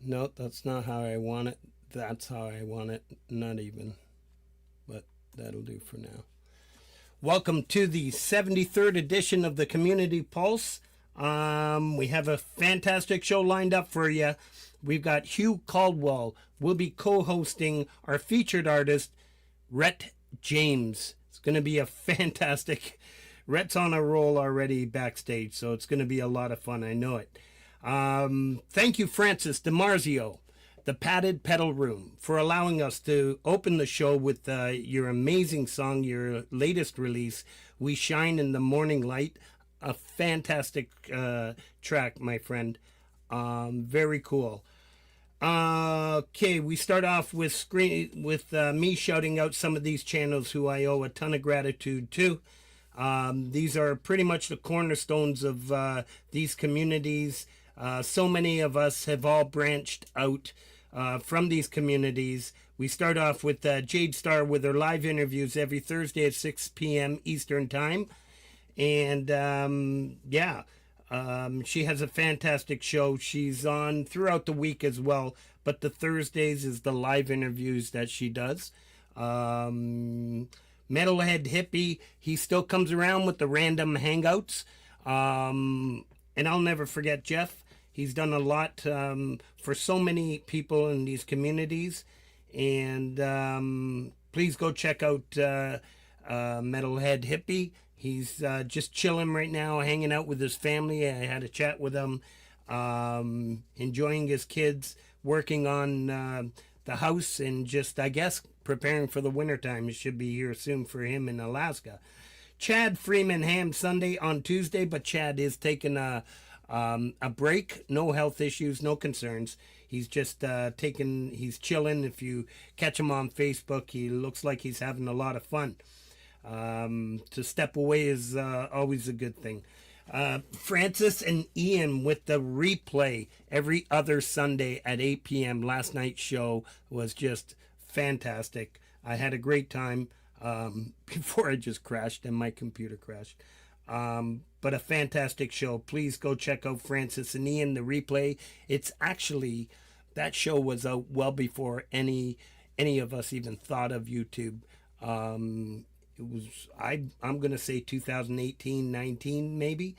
No, that's not how I want it. That's how I want it. Not even. But that'll do for now. Welcome to the 73rd edition of the Community Pulse. We have a fantastic show lined up for you. We've got Hugh Caldwell. We'll be co-hosting our featured artist, Rhett James. It's going to be a fantastic... Rhett's on a roll already backstage, so it's going to be a lot of fun. I know it. Thank you, Francis Marzio, the Padded Pedal Room, for allowing us to open the show with your amazing song, your latest release, We Shine in the Morning Light. A fantastic track, my friend. Very cool. Okay, we start off with me shouting out some of these channels who I owe a ton of gratitude to. These are pretty much the cornerstones of these communities. So many of us have all branched out from these communities. We start off with Jade Starr with her live interviews every Thursday at 6 p.m. Eastern Time. And she has a fantastic show. She's on throughout the week as well, but the Thursdays is the live interviews that she does. Metalhead Hippie, he still comes around with the random hangouts. And I'll never forget Jeff. He's done a lot for so many people in these communities. And please go check out Metalhead Hippie. He's just chilling right now, hanging out with his family. I had a chat with him, enjoying his kids, working on the house, and just, I guess, preparing for the wintertime. It should be here soon for him in Alaska. Chad Freeman Ham Sunday on Tuesday, but Chad is taking a break. No health issues, no concerns. He's just he's chilling. If you catch him on Facebook, he looks like he's having a lot of fun. To step away is always a good thing. Francis and Ian with the replay every other Sunday at 8 p.m. Last night's show was just fantastic. I had a great time before I just crashed and my computer crashed. But a fantastic show. Please go check out Francis and Ian, the replay. It's actually, that show was out well before any of us even thought of YouTube. It was, I'm going to say 2018, 19 maybe.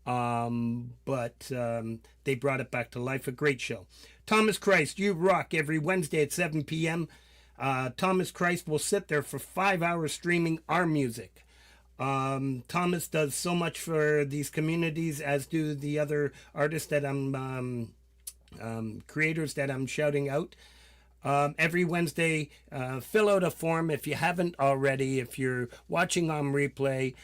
But they brought it back to life. A great show. Thomas Christ, You Rock, every Wednesday at 7 p.m. Thomas Christ will sit there for 5 hours streaming our music. Thomas does so much for these communities, as do the other artists that creators that I'm shouting out. Every Wednesday, fill out a form if you haven't already. If you're watching on replay,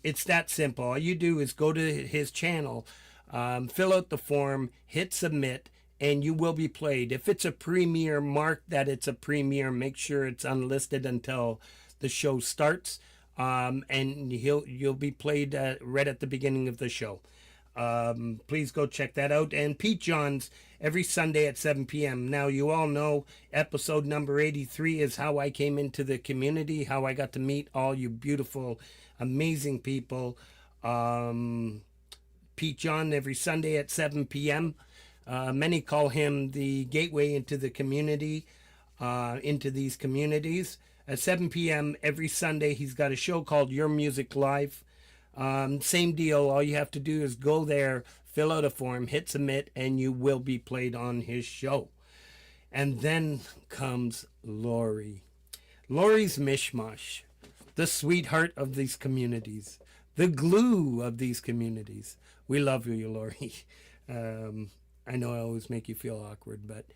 it's that simple. All you do is go to his channel, fill out the form, hit submit, and you will be played. If it's a premiere, mark that it's a premiere. Make sure it's unlisted until the show starts, and you'll be played right at the beginning of the show. Please go check that out. And Pete John's every Sunday at 7 p.m. Now, you all know episode number 83 is how I came into the community, how I got to meet all you beautiful, amazing people. Pete John every Sunday at 7 p.m. Many call him the gateway into the community, into these communities. At 7 p.m. every Sunday, he's got a show called Your Music Live. Same deal. All you have to do is go there, fill out a form, hit submit, and you will be played on his show. And then comes Lori. Lori's Mishmash, the sweetheart of these communities, the glue of these communities. We love you, Lori. I know I always make you feel awkward, but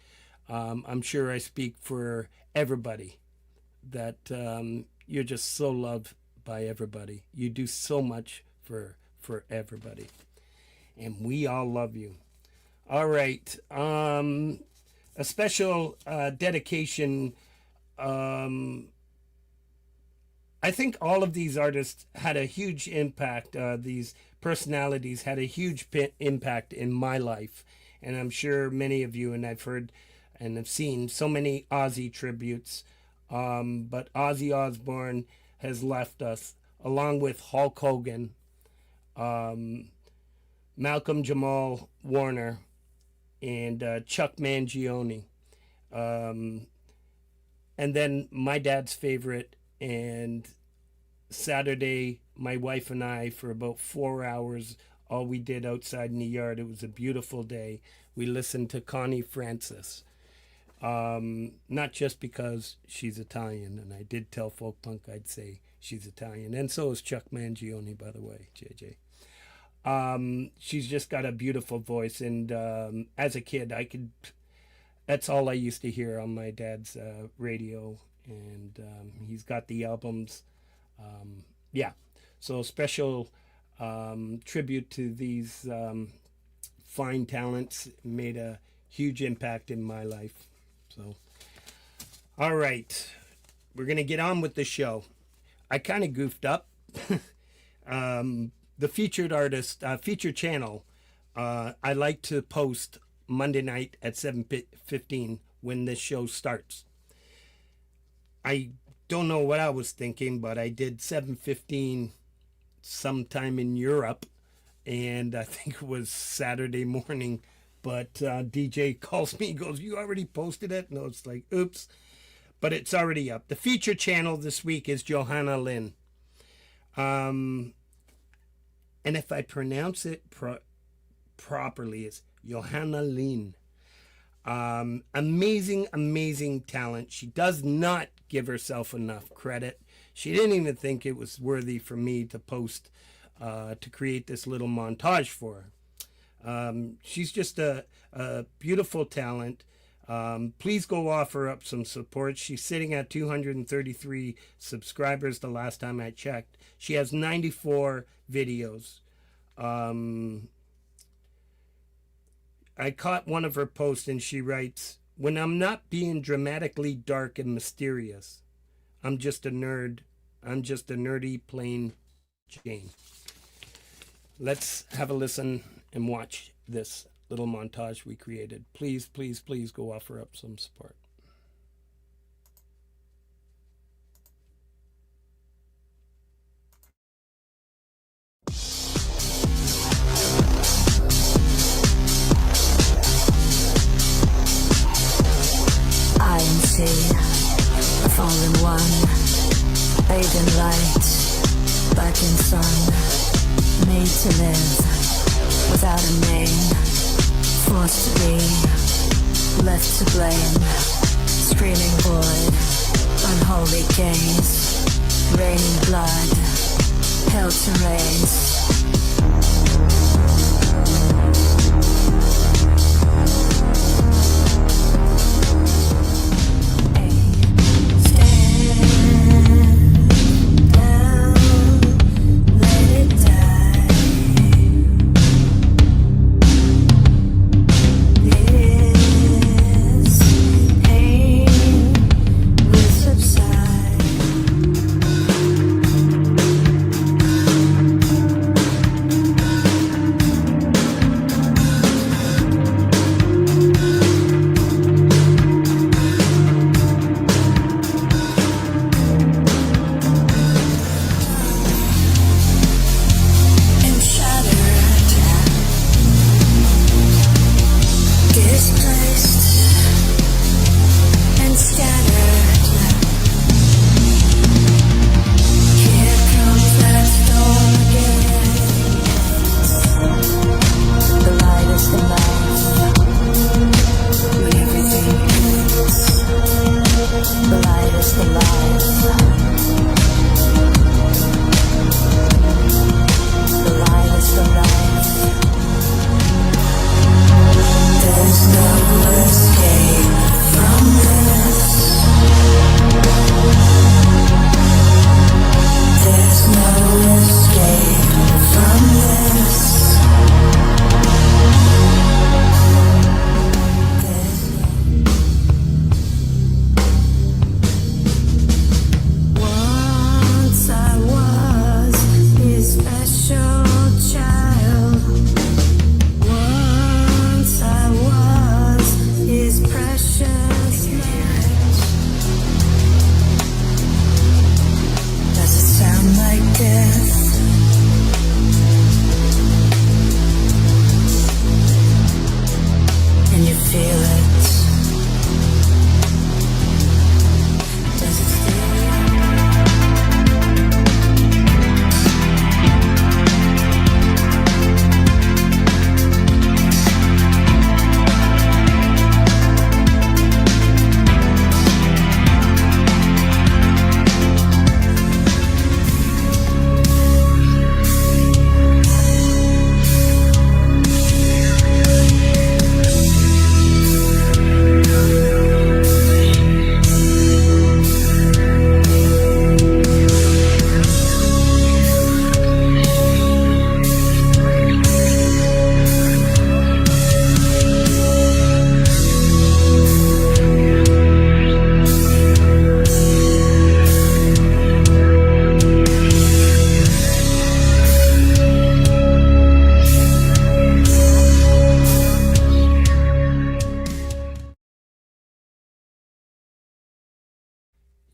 I'm sure I speak for everybody that you're just so loved by everybody. You do so much for everybody, and we all love you. All right, a special dedication. I think all of these artists had a huge impact. These personalities had a huge impact in my life, and I'm sure many of you, and I've heard and have seen so many Ozzy tributes, but Ozzy Osbourne has left us, along with Hulk Hogan, Malcolm Jamal Warner, and Chuck Mangione. And then my dad's favorite, and Saturday, my wife and I, for about 4 hours, all we did outside in the yard. It was a beautiful day. We listened to Connie Francis. Not just because she's Italian, and I did tell Folk Punk I'd say she's Italian, and so is Chuck Mangione, by the way, JJ. She's just got a beautiful voice, and as a kid, that's all I used to hear on my dad's radio, and he's got the albums. Yeah, so special tribute to these fine talents. Made a huge impact in my life. So, all right, we're going to get on with the show. I kind of goofed up. The featured artist, featured channel, I like to post Monday night at 7:15 when this show starts. I don't know what I was thinking, but I did 7:15 sometime in Europe, and I think it was Saturday morning. But DJ calls me, goes, "You already posted it?" No, it's like, oops. But it's already up. The feature channel this week is Johanna Lynn. And if I pronounce it properly, it's Johanna Lynn. Amazing talent. She does not give herself enough credit. She didn't even think it was worthy for me to post, to create this little montage for her. She's just a beautiful talent. Please go offer up some support. She's sitting at 233 subscribers the last time I checked. She has 94 videos. I caught one of her posts, and she writes, "When I'm not being dramatically dark and mysterious, I'm just a nerd. I'm just a nerdy plain Jane." Let's have a listen and watch this little montage we created. Please go offer up some support. INC, a fallen one, bathed in light, back in sun, made to live, without a name, forced to be, left to blame, screaming void, unholy gaze, raining blood, hell to raise.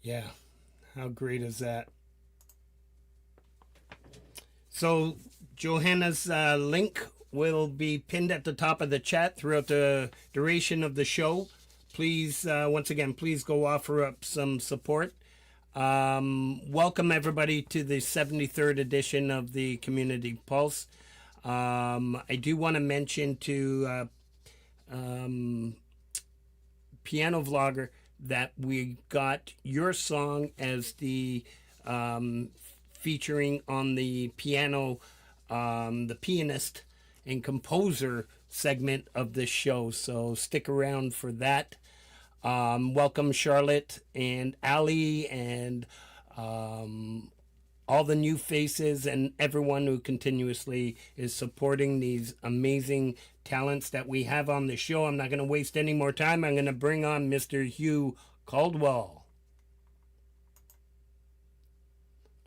Yeah, how great is that? So Johanna's link will be pinned at the top of the chat throughout the duration of the show. Please, once again, please go offer up some support. Welcome everybody to the 73rd edition of the Community Pulse. I do want to mention to Piano Vlogger that we got your song as the featuring on the piano, the pianist and composer segment of this show. So stick around for that. Welcome Charlotte and Ali and all the new faces and everyone who continuously is supporting these amazing talents that we have on the show. I'm not going to waste any more time. I'm going to bring on Mr. Hugh Caldwell.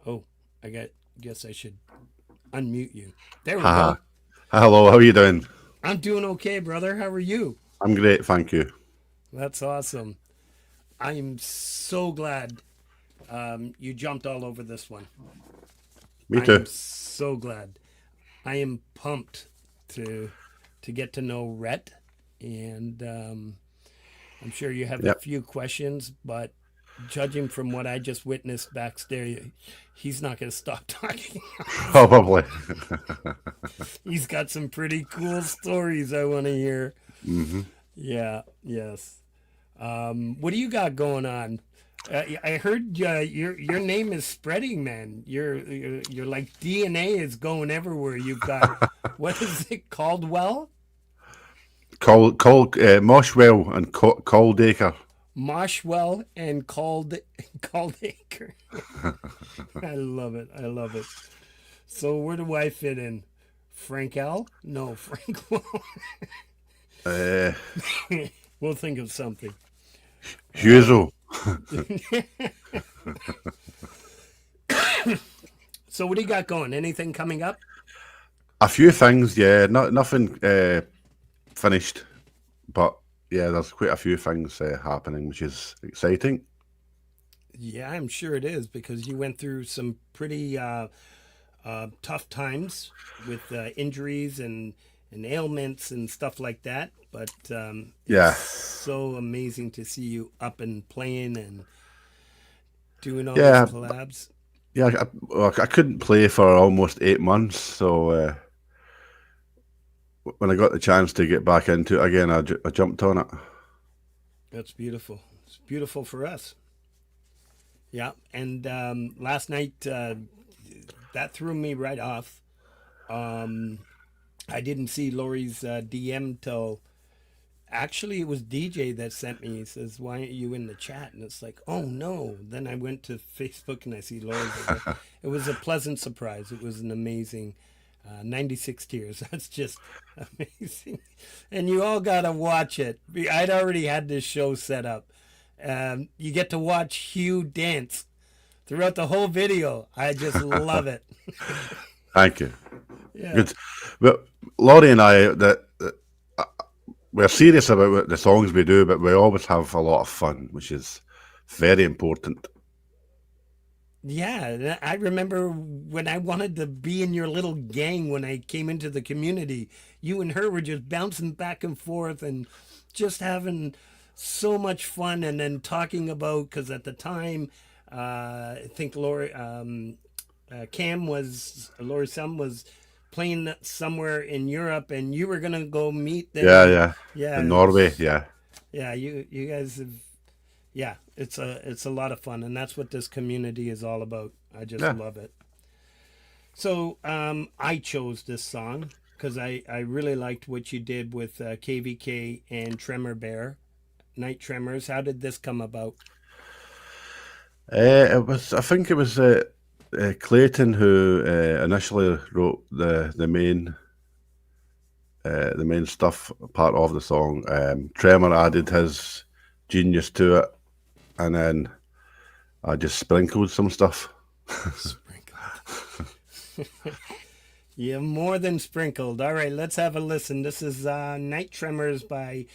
Oh, guess I should unmute you. There we go. Hello, how are you doing? I'm doing okay, brother. How are you? I'm great, thank you. That's awesome. I'm so glad you jumped all over this one. Me too. I'm so glad. I am pumped to get to know Rhett, and I'm sure you have a few questions, but judging from what I just witnessed backstage, he's not going to stop talking. Probably. He's got some pretty cool stories I want to hear. Mm-hmm. Yeah, yes. What do you got going on? I heard your name is spreading, man. You're like DNA is going everywhere. You've got what is it called? Well, Moshwell and Caldaker. Moshwell and Caldacre. I love it. I love it. So where do I fit in? Frank L? No, Frank. Uh, We'll think of something. Huso. So what do you got going? Anything coming up? A few things, yeah. Nothing finished, but yeah, there's quite a few things happening, which is exciting. Yeah, I'm sure it is because you went through some pretty tough times with injuries and ailments and stuff like that. But Yeah. it's so amazing to see you up and playing and doing all Yeah. these collabs. Yeah, I couldn't play for almost 8 months, so when I got the chance to get back into it again, I jumped on it. That's beautiful. It's beautiful for us. Yeah, and last night that threw me right off. I didn't see Lori's DM till actually it was DJ that sent me. He says, "Why aren't you in the chat?" And it's like, "Oh no!" Then I went to Facebook and I see Lori's. It was a pleasant surprise. It was an amazing 96 tears. That's just amazing. And you all gotta watch it. I'd already had this show set up. You get to watch Hugh dance throughout the whole video. I just love it. Thank you. Yeah. Good. But Laurie and I, we're serious about the songs we do, but we always have a lot of fun, which is very important. Yeah, I remember when I wanted to be in your little gang when I came into the community. You and her were just bouncing back and forth and just having so much fun, and then talking about because at the time, I think Cam was Lori's son was playing somewhere in Europe, and you were gonna go meet them. Yeah. In Norway, yeah. Yeah. You guys have. Yeah, it's a lot of fun, and that's what this community is all about. I just love it. So I chose this song because I really liked what you did with KVK and Tremor Bear, Night Tremors. How did this come about? I think it was Clayton who initially wrote the main stuff part of the song. Tremor added his genius to it, and then I just sprinkled some stuff. Sprinkled. Yeah, more than sprinkled. All right, let's have a listen. This is Night Tremors by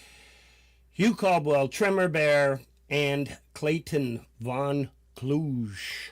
Hugh Caldwell, Tremor Bear, and Clayton Von Kluge.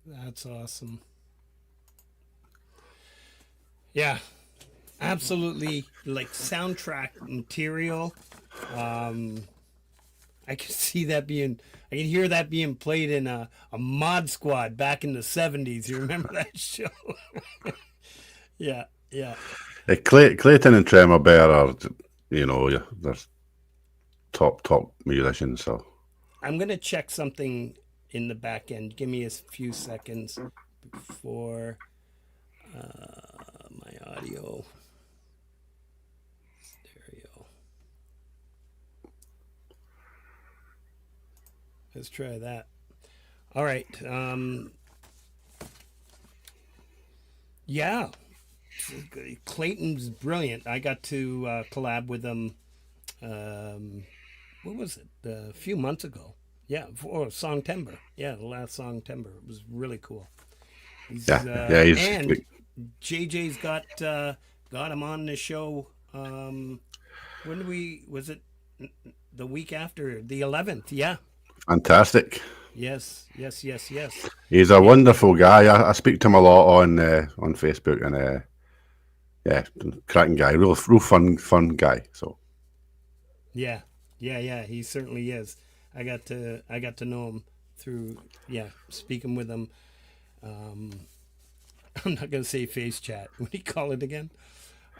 That's awesome. Yeah, absolutely, like soundtrack material. Um, I can see that being, I can hear that being played in a Mod Squad back in the 70s. You remember that show? Yeah, yeah. Clayton and Tremor Bear are, yeah, they're top musicians. So I'm going to check something in the back end. Give me a few seconds before my audio. There we go. Let's try that. All right. Yeah. Clayton's brilliant. I got to collab with him. What was it? A few months ago. Yeah, for Song Timber. Yeah, the last Song Timber. It was really cool. He's yeah, he's and JJ's got him on the show. When was it? The week after the 11th. Yeah. fantastic. Yes. He's a wonderful guy. I speak to him a lot on Facebook, and yeah, cracking guy, real fun guy. So Yeah. He certainly is. I got to know him through speaking with him. I'm not gonna say face chat. What do you call it again?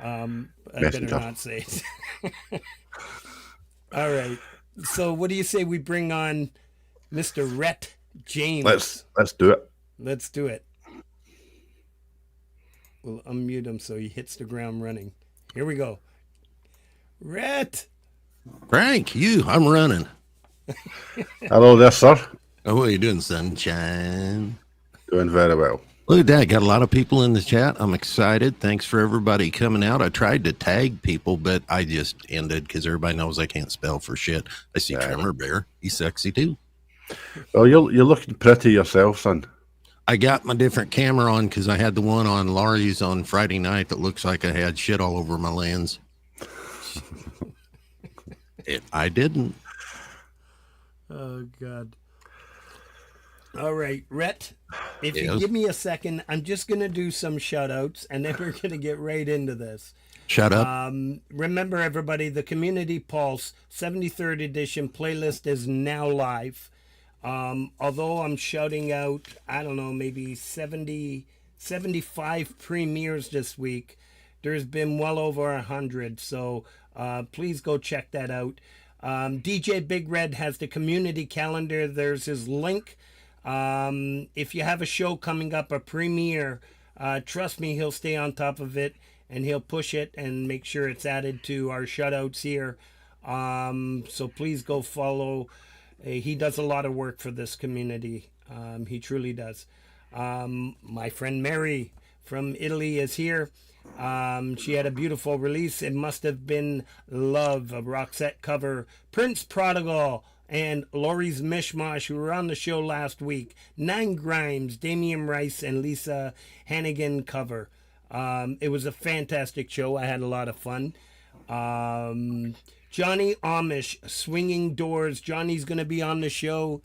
I better Messenger. not say it. All right. So what do you say we bring on Mr. Rhett James? Let's do it. Let's do it. We'll unmute him so he hits the ground running. Here we go. Rhett. Frank, I'm running. Hello there, sir. Oh, what are you doing, sunshine? Doing very well. Look at that. Got a lot of people in the chat. I'm excited. Thanks for everybody coming out. I tried to tag people, but I just ended because everybody knows I can't spell for shit. I see Tremor Bear. He's sexy too. Well, you're looking pretty yourself, son. I got my different camera on because I had the one on Laurie's on Friday night that looks like I had shit all over my lens. I didn't. Oh, God. All right, Rhett, if you Yes. give me a second, I'm just going to do some shout outs and then we're going to get right into this. Shut up. Remember, everybody, the Community Pulse 73rd edition playlist is now live. Although I'm shouting out, I don't know, maybe 75 premieres this week, there's been well over 100. So please go check that out. DJ Big Red has the community calendar. There's his link. If you have a show coming up, a premiere, trust me, he'll stay on top of it and he'll push it and make sure it's added to our shoutouts here. So please go follow. He does a lot of work for this community. He truly does. My friend Mary from Italy is here. She had a beautiful release. It must have been Love, a Roxette cover. Prince Prodigal and Laurie's Mishmash, who were on the show last week. Nine Grimes, Damian Rice, and Lisa Hannigan cover. It was a fantastic show. I had a lot of fun. Johnny Amish, Swinging Doors. Johnny's going to be on the show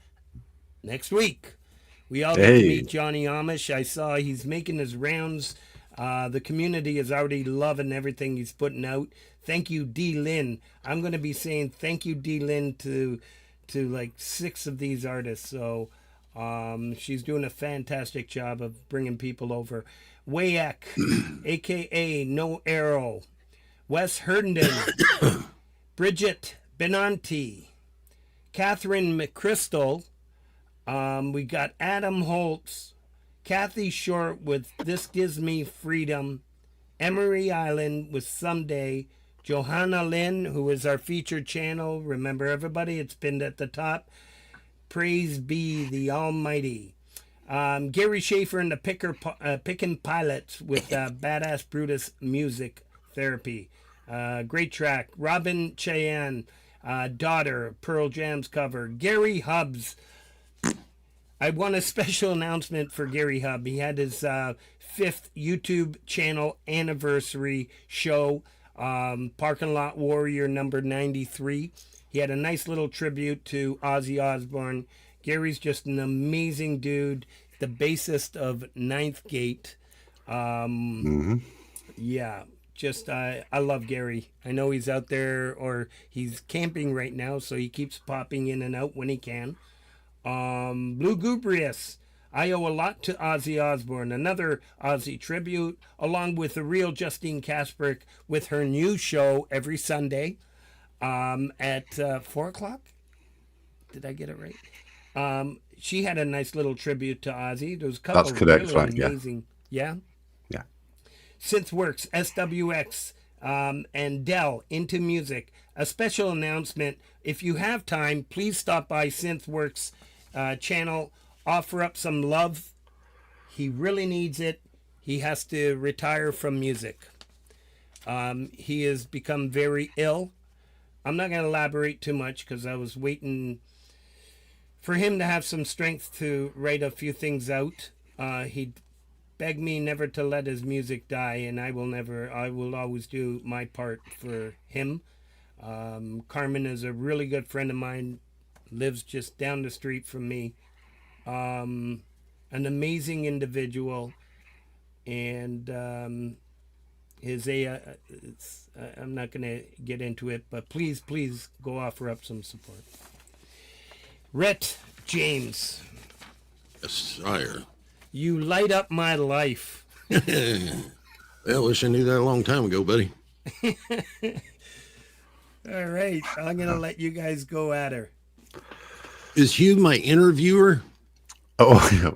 next week. We all get to meet Johnny Amish. I saw he's making his rounds. The community is already loving everything he's putting out. Thank you, D. Lynn. I'm going to be saying thank you, D. Lynn, to like 6 of these artists. So she's doing a fantastic job of bringing people over. Wayek, a.k.a. No Arrow. Wes Herndon. Bridget Benanti. Catherine McChrystal. We got Adam Holtz. Kathy Short with This Gives Me Freedom. Emery Island with Someday. Johanna Lynn, who is our featured channel. Remember, everybody, it's pinned at the top. Praise be the Almighty. Gary Schaefer and the Pickin' Pilots with Badass Brutus Music Therapy. Great track. Robin Cheyenne, Daughter, Pearl Jam's cover. Gary Hubbs. I want a special announcement for Gary Hubb. He had his 5th YouTube channel anniversary show, Parking Lot Warrior number 93. He had a nice little tribute to Ozzy Osbourne. Gary's just an amazing dude. the bassist of Ninth Gate. Yeah, just I love Gary. I know he's out there or he's camping right now, so he keeps popping in and out when he can. Blue Gubrius. I owe a lot to Ozzy Osbourne, another Ozzy tribute, along with the real Justine Kasperk with her new show every Sunday at 4 o'clock. Did I get it right? She had a nice little tribute to Ozzy. There was a couple That's correct, really Frank, amazing. Yeah? Yeah. Synthworks, SWX, and Dell Into Music. A special announcement. If you have time, please stop by Synthworks channel. Offer up some love. He really needs it. He has to retire from music. He has become very ill. I'm not going to elaborate too much because I was waiting for him to have some strength to write a few things out. He begged me never to let his music die, and I will always do my part for him. Carmen is a really good friend of mine, lives just down the street from me. An amazing individual, and I'm not going to get into it, but please go offer up some support. Rhett James, Yes, sire. you light up my life. Well, I wish I knew that a long time ago, buddy. All right, I'm going to let you guys go at her. Is Hugh my interviewer? Oh, yeah.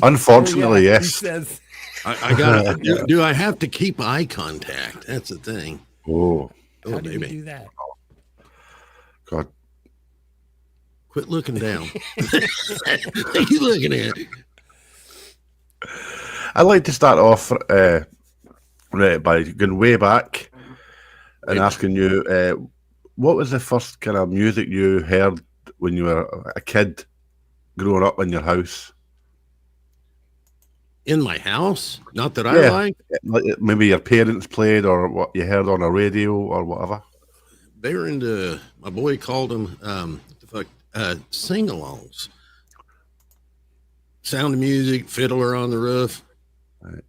Unfortunately, He yes. says, I got. Do I have to keep eye contact? That's the thing. Oh, how do you baby. do that? God. Quit looking down. What are you looking at? I'd like to start off by going way back and asking you, what was the first kind of music you heard when you were a kid growing up in your house? In my house? Not that I like. Maybe your parents played or what you heard on a radio or whatever. They were into, my boy called them, sing-alongs. Sound of Music, Fiddler on the Roof. Right.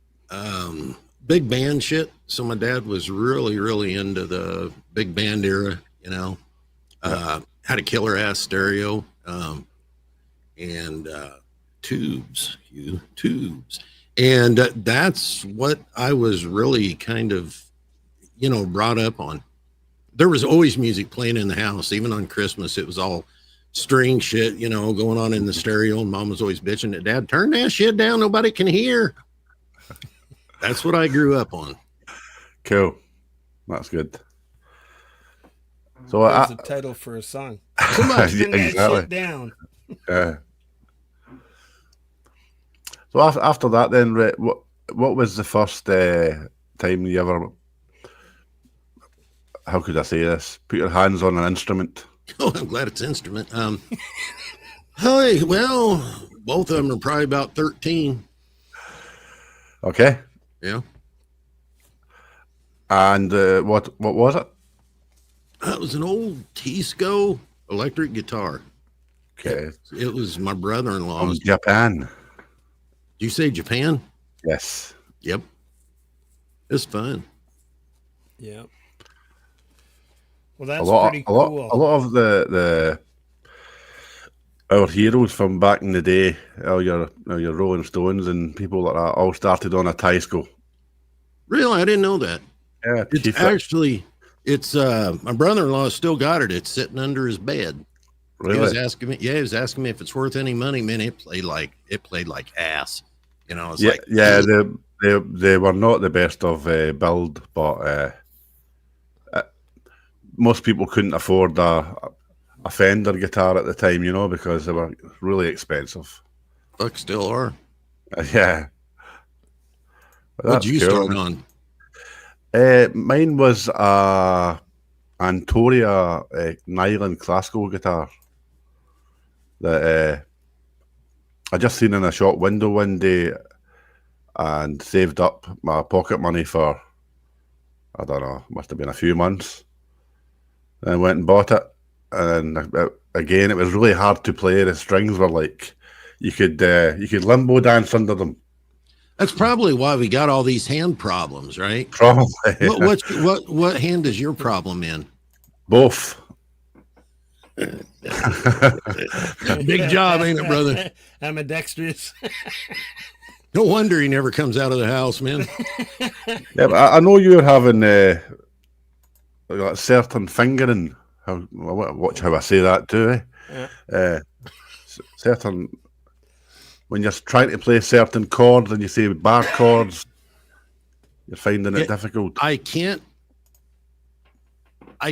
Big band shit. So my dad was really, really into the big band era, you know. Had a killer ass stereo. And tubes. And that's what I was really kind of, brought up on. There was always music playing in the house. Even on Christmas, it was all string shit, going on in the stereo. And Mom was always bitching at Dad, turn that shit down. Nobody can hear. That's what I grew up on. Cool. That's good. So That's a title for a song. Somebody turn that shit down. So after that, then, Rhett, what was the first time you ever? How could I say this? Put your hands on an instrument. Oh, I'm glad it's instrument. Hey, well, both of them are probably about 13. Okay. Yeah. And what was it? That was an old Tisco electric guitar. Okay. It was my brother-in-law's. From Japan. Did you say Japan? Yes. Yep. It's fun. Yeah. Well, that's pretty cool. A lot of the our heroes from back in the day, all your Rolling Stones and people like that, all started on a Tisco. Really? I didn't know that. Yeah, It's actually, my brother-in-law still got it. It's sitting under his bed. Really? He was asking me if it's worth any money. Man, it played like ass. It's they were not the best of build, but most people couldn't afford a Fender guitar at the time, because they were really expensive. Fuck, still are. Yeah. What'd you start on? Mine was Antoria nylon classical guitar that I just seen in a shop window one day and saved up my pocket money for, I don't know, must have been a few months. And I went and bought it. And again, it was really hard to play. The strings were like you could limbo dance under them. That's probably why we got all these hand problems, right? Probably. What hand is your problem in? Both. Big job, ain't it, brother? Ambidextrous. No wonder he never comes out of the house, man. Yeah, but I know you're having a certain fingering. Watch how I say that too. Yeah. Certain, when you're trying to play certain chords and you say bar chords, you're finding it difficult. I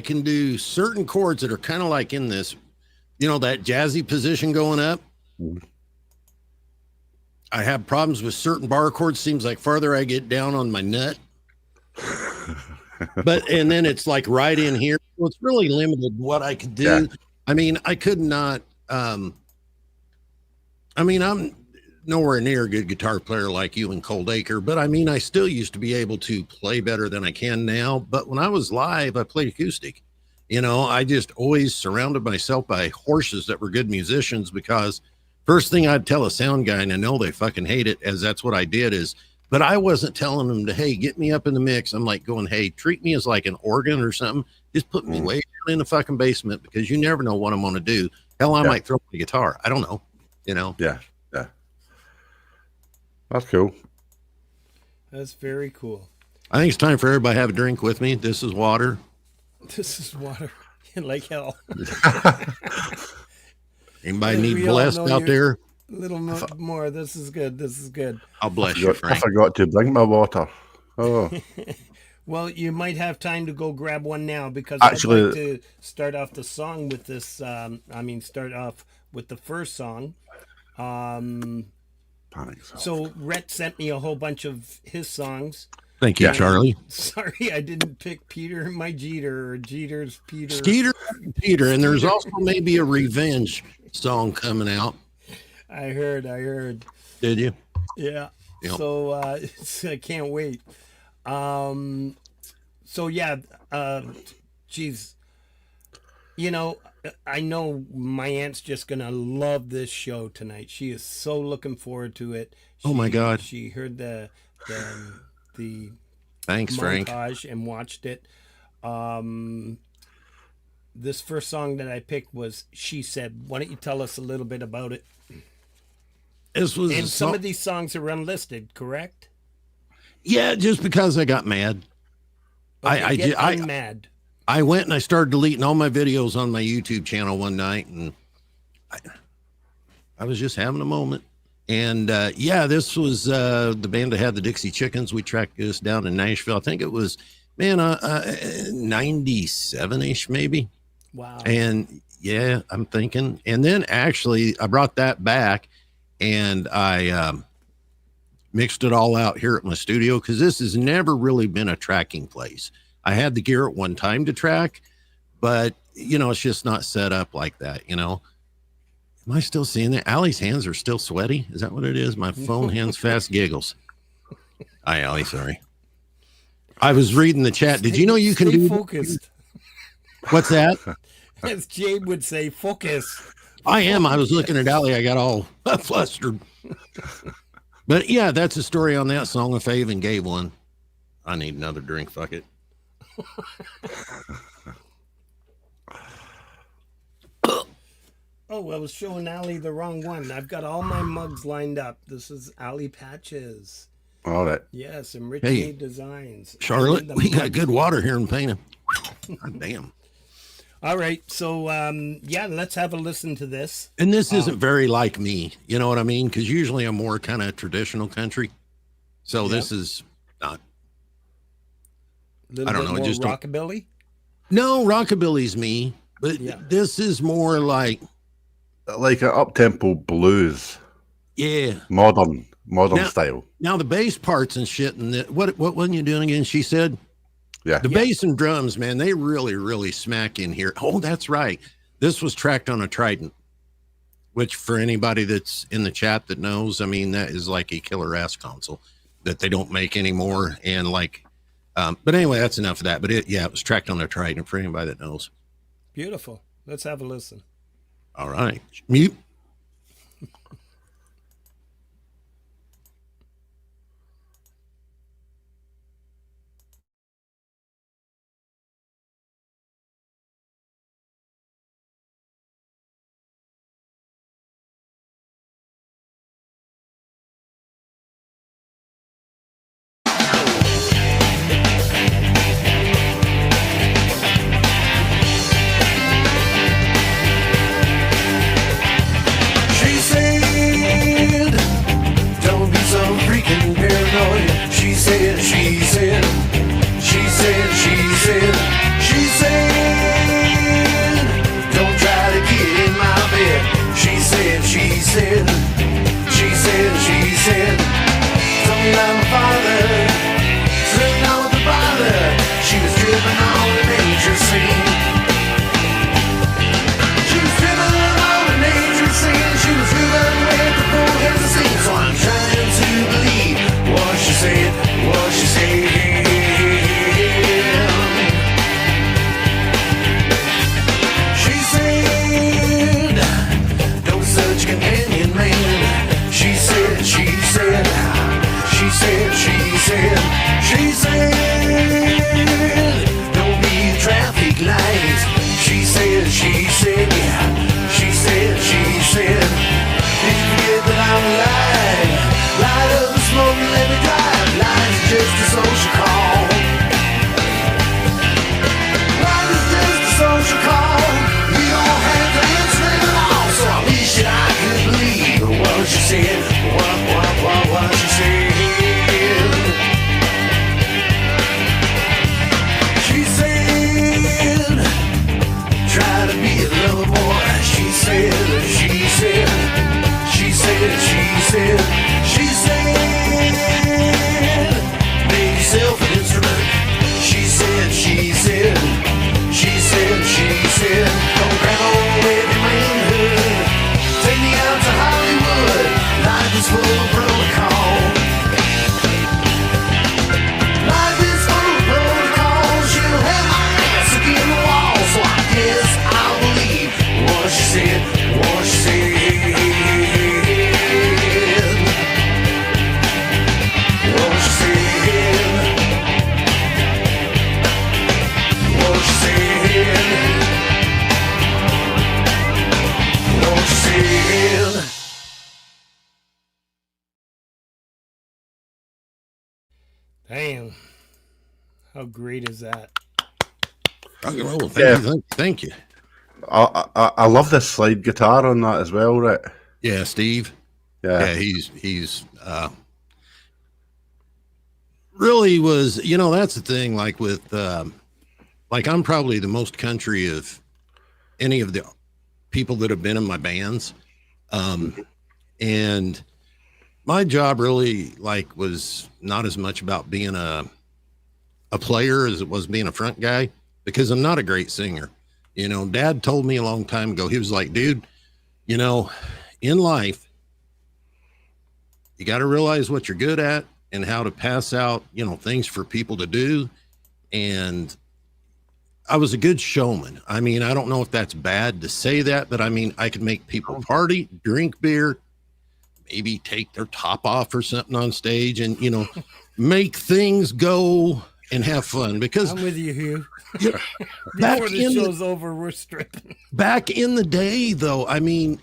can do certain chords that are kind of like in this, that jazzy position going up. Mm. I have problems with certain bar chords. Seems like farther I get down on my nut. And then it's like right in here. So it's really limited what I could do. Yeah. I mean, I could not, I'm nowhere near a good guitar player like you and Cold Acre, but I mean, I still used to be able to play better than I can now. But when I was live, I played acoustic. I just always surrounded myself by horses that were good musicians, because first thing I'd tell a sound guy, and I know they fucking hate it, as that's what I did, but I wasn't telling them to, hey, get me up in the mix. I'm like going, hey, treat me as like an organ or something. Just put me way down in the fucking basement, because you never know what I'm going to do. Hell, I might throw the guitar. I don't know, Yeah. That's cool. That's very cool. I think it's time for everybody to have a drink with me. This is water. This is water like hell. Anybody need blessed out there? A little more. This is good. This is good. I'll bless you, Frank. I forgot to bring my water. Oh. Well, you might have time to go grab one now, because Actually, I'd like to start off the song with this. Start off with the first song. So Rhett sent me a whole bunch of his songs. Thank you, Charlie. Sorry, I didn't pick Peter my Jeter, or Jeter's Peter. Skeeter Peter, and there's also maybe a revenge song coming out. I heard. Did you? Yeah. Yep. So I can't wait. Geez. I know my aunt's just gonna love this show tonight. She is so looking forward to it. Oh my God. She heard the Thanks, Frank, and watched it. This first song that I picked was She Said. Why don't you tell us a little bit about it? Some of these songs are unlisted, correct? Yeah, just because I got mad. Okay, I'm mad. I went and I started deleting all my videos on my YouTube channel one night, and I was just having a moment. And this was the band that had the Dixie Chickens. We tracked this down in Nashville. I think it was, 97-ish maybe. Wow. And yeah, I'm thinking. And then actually I brought that back and I mixed it all out here at my studio, because this has never really been a tracking place. I had the gear at one time to track, but it's just not set up like that. Am I still seeing that? Allie's hands are still sweaty. Is that what it is? My phone hands fast giggles. Hi, Allie. Sorry. I was reading the chat. Did you know you can do focused? What's that? As Jade would say, focus. I am. I was looking at Allie. I got all flustered. But yeah, that's a story on that song. If I even gave one, I need another drink. Fuck it. Oh, I was showing Allie the wrong one. I've got all my mugs lined up. This is Allie Patches. All right. Yes, and Rich Made Designs. Charlotte, we got good water here in Pana. God damn. All right, so let's have a listen to this. And this isn't very like me, you know what I mean? Because usually I'm more kind of traditional country. So this is not. I don't know. Just rockabilly. No, rockabilly's me, but this is more like an up-tempo blues. Yeah, modern style. Now the bass parts and shit, and what wasn't you doing again? She said. Yeah. The bass and drums, man, they really, really smack in here. Oh, that's right. This was tracked on a Trident, which for anybody that's in the chat that knows, I mean, that is like a killer ass console that they don't make anymore. And but anyway, that's enough of that. But it was tracked on a Trident for anybody that knows. Beautiful. Let's have a listen. All right. Mute. Damn. How great is that? Rock and roll. Yeah. Thank you. I love the slide guitar on that as well, right? Yeah, Steve. Yeah. Yeah, he's really was, that's the thing, like with like I'm probably the most country of any of the people that have been in my bands. And my job really like was not as much about being a player as it was being a front guy, because I'm not a great singer. Dad told me a long time ago, he was like, dude, in life, you got to realize what you're good at and how to pass out, things for people to do. And I was a good showman. I mean, I don't know if that's bad to say that, but I mean, I could make people party, drink beer, maybe take their top off or something on stage and, make things go and have fun. Because I'm with you, Hugh. back Before the show's over, we're stripping. Back in the day, though, I mean,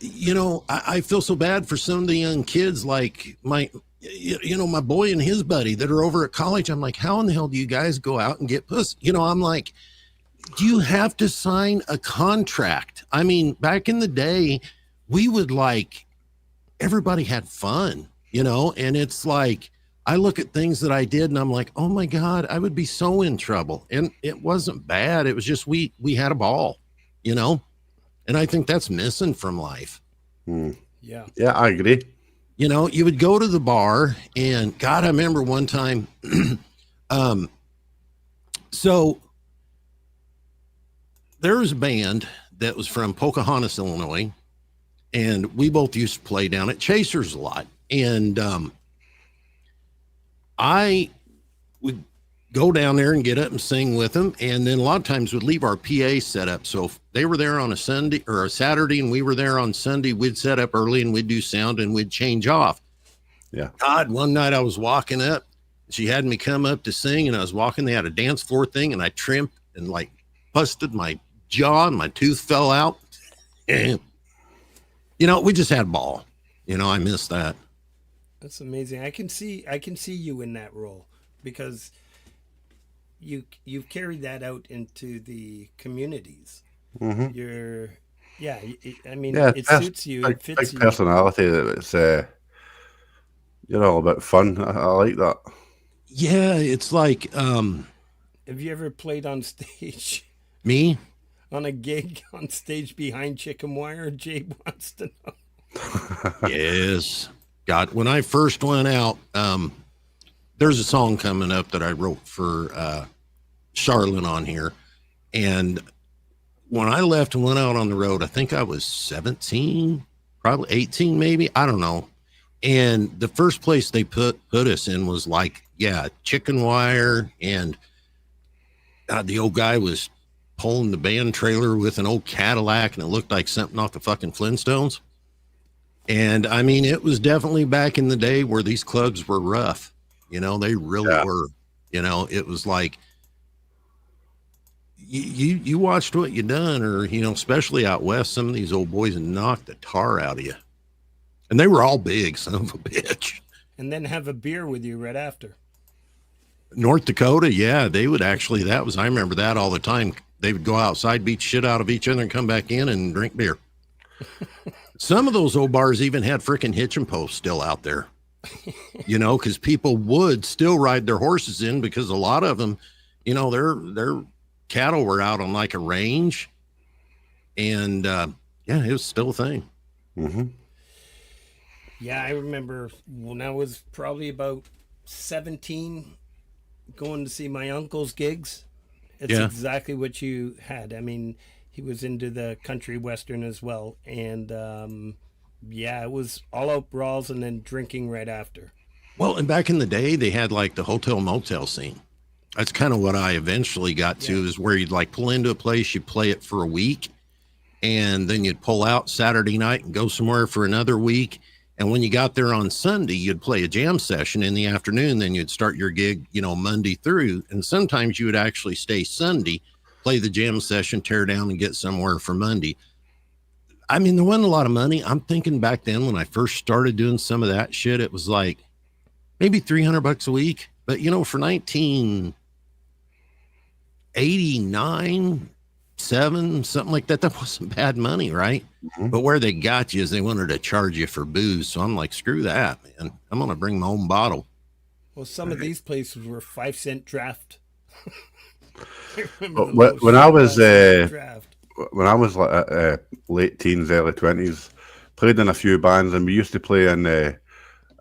I feel so bad for some of the young kids, like my boy and his buddy that are over at college. I'm like, how in the hell do you guys go out and get puss? I'm like, do you have to sign a contract? I mean, back in the day, we would everybody had fun, and it's like, I look at things that I did and I'm like, oh my God, I would be so in trouble. And it wasn't bad. It was just, we had a ball, and I think that's missing from life. Yeah. Yeah, I agree. You would go to the bar and God, I remember one time, so there was a band that was from Pocahontas, Illinois, and we both used to play down at Chasers a lot. And I would go down there and get up and sing with them. And then a lot of times we'd leave our PA set up. So if they were there on a Sunday or a Saturday and we were there on Sunday, we'd set up early and we'd do sound and we'd change off. Yeah. God, one night I was walking up, she had me come up to sing and I was walking, they had a dance floor thing and I tripped and busted my jaw and my tooth fell out. And, we just had a ball. I miss that. That's amazing. I can see you in that role because you've carried that out into the communities. Mm-hmm. It suits you. It fits big you. personality. It's about fun. I like that. Yeah, it's like Have you ever played on stage? Me? On a gig on stage behind chicken wire? Jade wants to know. Yes. God, when I first went out, there's a song coming up that I wrote for Charlotte on here. And when I left and went out on the road, I think I was 17, probably 18, maybe. I don't know. And the first place they put us in was chicken wire. And the old guy was pulling the band trailer with an old Cadillac and it looked like something off the fucking Flintstones. And I mean, it was definitely back in the day where these clubs were rough. They really were. It was like you watched what you done, or especially out west, some of these old boys knocked the tar out of you, and they were all big, son of a bitch. And then have a beer with you right after. North Dakota, yeah, they would actually. I remember that all the time. They would go outside, beat shit out of each other, and come back in and drink beer. Some of those old bars even had freaking hitching posts still out there, because people would still ride their horses in, because a lot of them, their cattle were out on a range, and it was still a thing. Mm-hmm. Yeah, I remember when I was probably about 17 going to see my uncle's gigs. It's exactly what you had. I mean, he was into the country western as well. And it was all out brawls and then drinking right after. Well, and back in the day, they had the hotel motel scene. That's kind of what I eventually got to, is where you'd pull into a place, you'd play it for a week, and then you'd pull out Saturday night and go somewhere for another week. And when you got there on Sunday, you'd play a jam session in the afternoon. Then you'd start your gig, Monday through. And sometimes you would actually stay Sunday, play the jam session, tear down, and get somewhere for Monday. I mean, there wasn't a lot of money. I'm thinking back then when I first started doing some of that shit, it was maybe $300 a week. But for 1989, 7, something like that, that wasn't bad money, right? Mhm. But where they got you is they wanted to charge you for booze. So I'm like, screw that, man. I'm gonna bring my own bottle. Well, some of these places were 5-cent draft. I remember the But little when I was shit draft. like late teens, early 20s, played in a few bands, and we used to play in the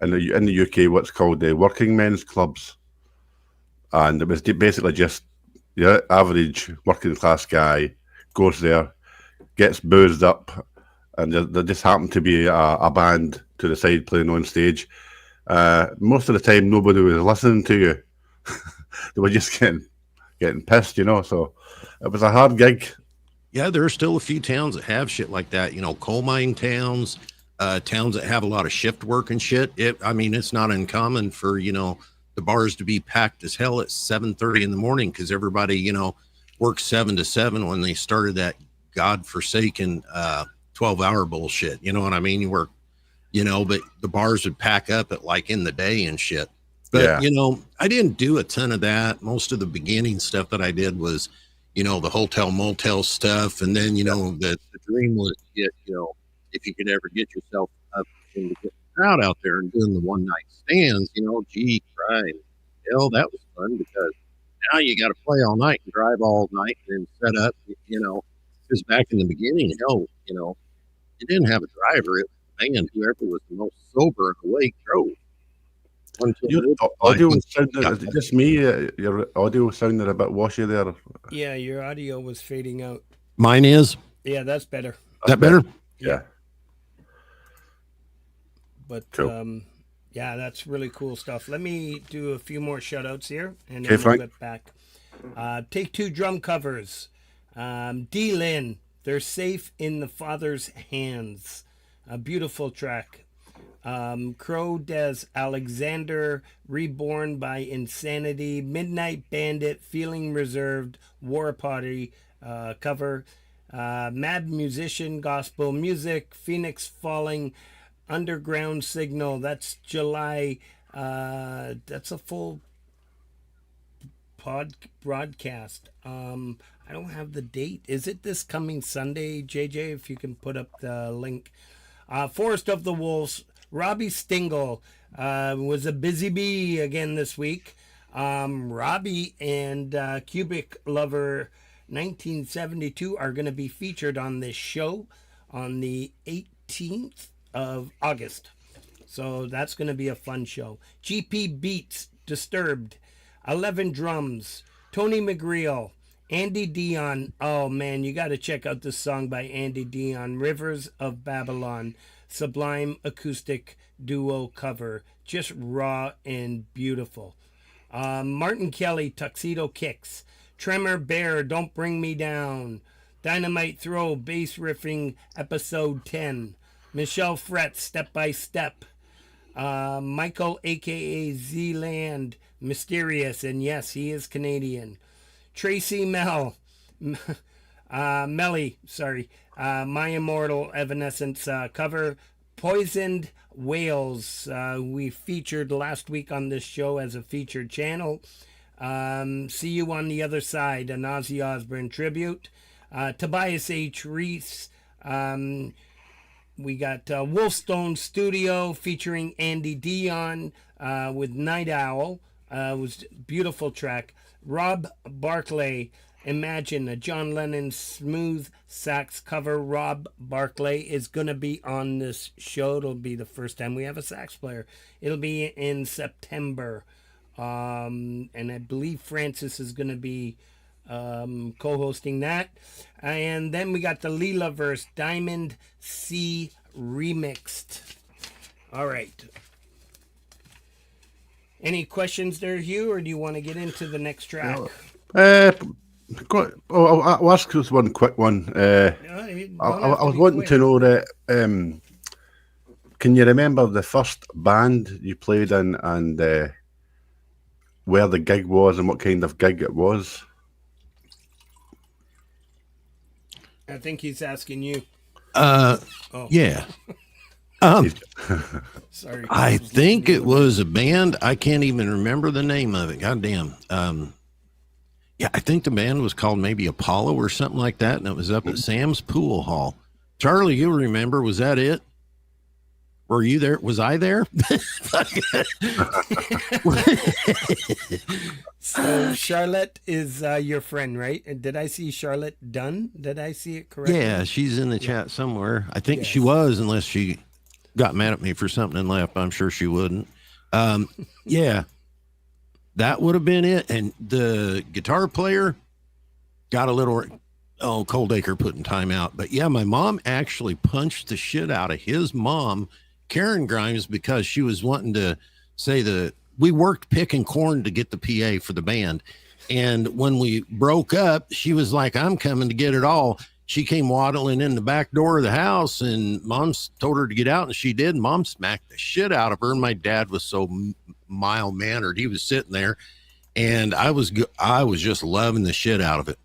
UK what's called the working men's clubs, and it was basically just your average working class guy goes there, gets boozed up, and there just happened to be a band to the side playing on stage. Most of the time, nobody was listening to you. They were just getting pissed, So it was a hard gig. Yeah, there are still a few towns that have shit like that. Coal mine towns, towns that have a lot of shift work and shit. It's not uncommon for the bars to be packed as hell at 7:30 in the morning because everybody works 7 to 7 when they started that godforsaken 12-hour bullshit. You know what I mean? You work, but the bars would pack up at like in the day and shit. But Yeah. I didn't do a ton of that. Most of the beginning stuff that I did was, the hotel motel stuff, and then the dream was get, if you could ever get yourself up and get the crowd out there and doing the one night stands, gee, Christ, hell, that was fun because now you got to play all night and drive all night and then set up, because back in the beginning, hell, you didn't have a driver. It was the band, whoever was the most sober and awake drove. Your audio sounded, is it just me? Your audio sounded a bit washy there. Yeah, your audio was fading out. Mine is? Yeah, that's better. Is that better? Yeah. But Cool. yeah, that's really cool stuff. Let me do a few more shout outs here and Okay, then we'll Frank. get back. Take Two drum covers. D Lynn, They're Safe in the Father's Hands. A beautiful track. Crow Des Alexander, Reborn by Insanity, Midnight Bandit, Feeling Reserved, War Party cover, Mad Musician, Gospel Music, Phoenix Falling, Underground Signal. That's July. That's a full broadcast. I don't have the date. Is it this coming Sunday, JJ? If you can put up the link. Forest of the Wolves. Robbie Stingle was a busy bee again this week. Robbie and Cubic Lover 1972 are going to be featured on this show on the 18th of August. So that's going to be a fun show. GP Beats, Disturbed, 11 Drums, Tony McGreal, Andy Dion. Oh man, you got to check out this song by Andy Dion, Rivers of Babylon. Sublime acoustic duo cover, just raw and beautiful. Martin Kelly, Tuxedo Kicks, Tremor Bear, Don't Bring Me Down, Dynamite Throw, Bass Riffing, Episode 10, Michelle Fret, Step by Step, Michael aka Z-Land, Mysterious, and yes, he is Canadian. Tracy Melly, sorry, My Immortal Evanescence cover, Poisoned Whales. We featured last week on this show as a featured channel. See You on the Other Side, an Ozzy Osbourne tribute. Tobias H. Reese. We got Wolfstone Studio featuring Andy Dion with Night Owl. It was a beautiful track. Rob Barclay, Imagine, a John Lennon smooth sax cover. Rob Barclay is going to be on this show. It'll be the first time we have a sax player. It'll be in September. And I believe Francis is going to be co-hosting that. And then we got the Leela-verse, Diamond Sea Remixed. All right. Any questions there, Hugh, or do you want to get into the next track? I'll ask just one quick one. I was wanting to know that. Can you remember the first band you played in, and where the gig was and what kind of gig it was? I think he's asking you. Yeah. Sorry. I Chris was think looking it was a band. I can't even remember the name of it. Goddamn. Yeah, I think the band was called maybe Apollo or something like that, and it was up at Sam's Pool Hall. Charlie, you remember? Was that it? Were you there? Was I there? So Charlotte is your friend, right? And did I see Charlotte Dunn? Did I see it correctly? Yeah, she's in the chat somewhere. I think she Yes. was, unless she got mad at me for something and left. I'm sure she wouldn't. Yeah, that would have been it. And the guitar player got a little, Coldacre putting time out. But yeah, my mom actually punched the shit out of his mom, Karen Grimes, because she was wanting to say we worked picking corn to get the PA for the band. And when we broke up, she was like, I'm coming to get it all. She came waddling in the back door of the house, and Mom told her to get out, and she did. Mom smacked the shit out of her, and my dad was so mild-mannered. He was sitting there, and I was just loving the shit out of it.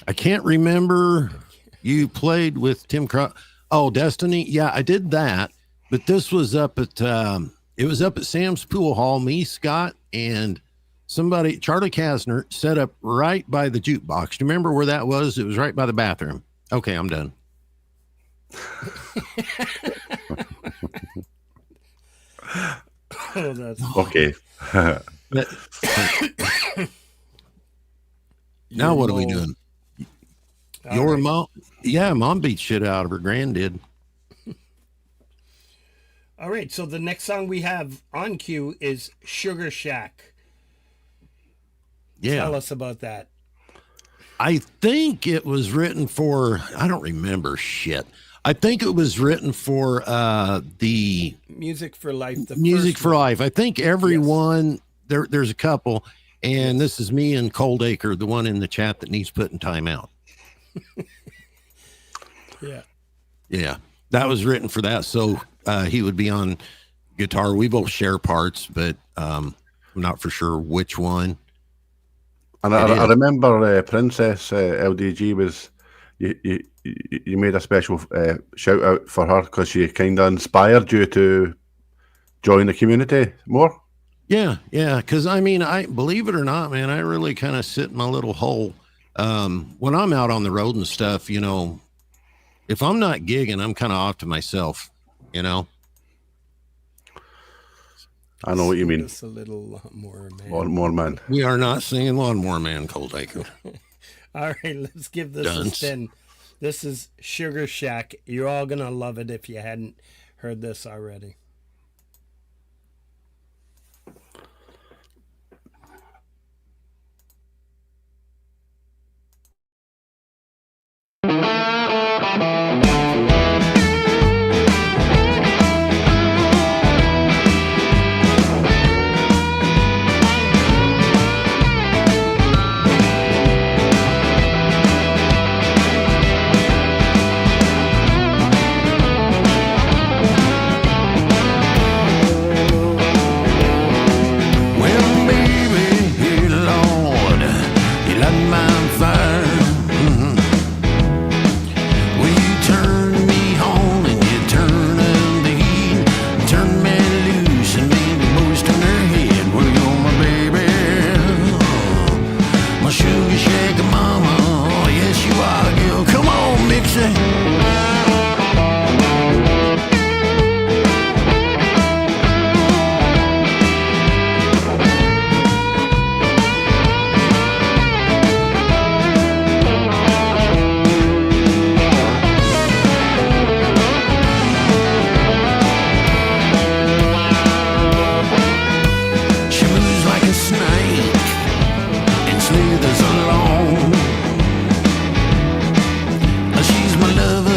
I can't remember. You played with Tim Crow. Oh, Destiny. Yeah, I did that, but this was up at it was up at Sam's Pool Hall. Me, Scott, and somebody, Charlie Kasner, set up right by the jukebox. Do you remember where that was? It was right by the bathroom. Okay, I'm done. Oh, that's Okay. Now what are we doing? All Your right. mom? Yeah, Mom beat shit out of her. Grand did. All right, so the next song we have on cue is Sugar Shack. Yeah. Tell us about that. I think it was written for, I don't remember shit. I think it was written for the Music for Life. The Music first for one. Life. I think everyone, there's a couple, and this is me and Coldacre, the one in the chat that needs putting time out. Yeah. Yeah, that was written for that. So he would be on guitar. We both share parts, but I'm not for sure which one. And I remember Princess LDG was, you made a special shout out for her because she kind of inspired you to join the community more. Yeah, because I mean, I believe it or not, man, I really kind of sit in my little hole. When I'm out on the road and stuff, you know, if I'm not gigging, I'm kind of off to myself, you know. I know what you mean. Just a little more, man. More man. We are not singing Lawnmower Man, Coldacre. All right, let's give this a Dunce. spin. This is Sugar Shack. You're all going to love it if you hadn't heard this already. Well, baby, Lord, you light my fire. Well, you turn me on and you turn up the heat. Turn me loose and make the boys turn their head. Well, you're my baby, my sugar shack mama. Yes, you are, girl. Come on, Dixie. She moves like a snake and slithers along. She's my lover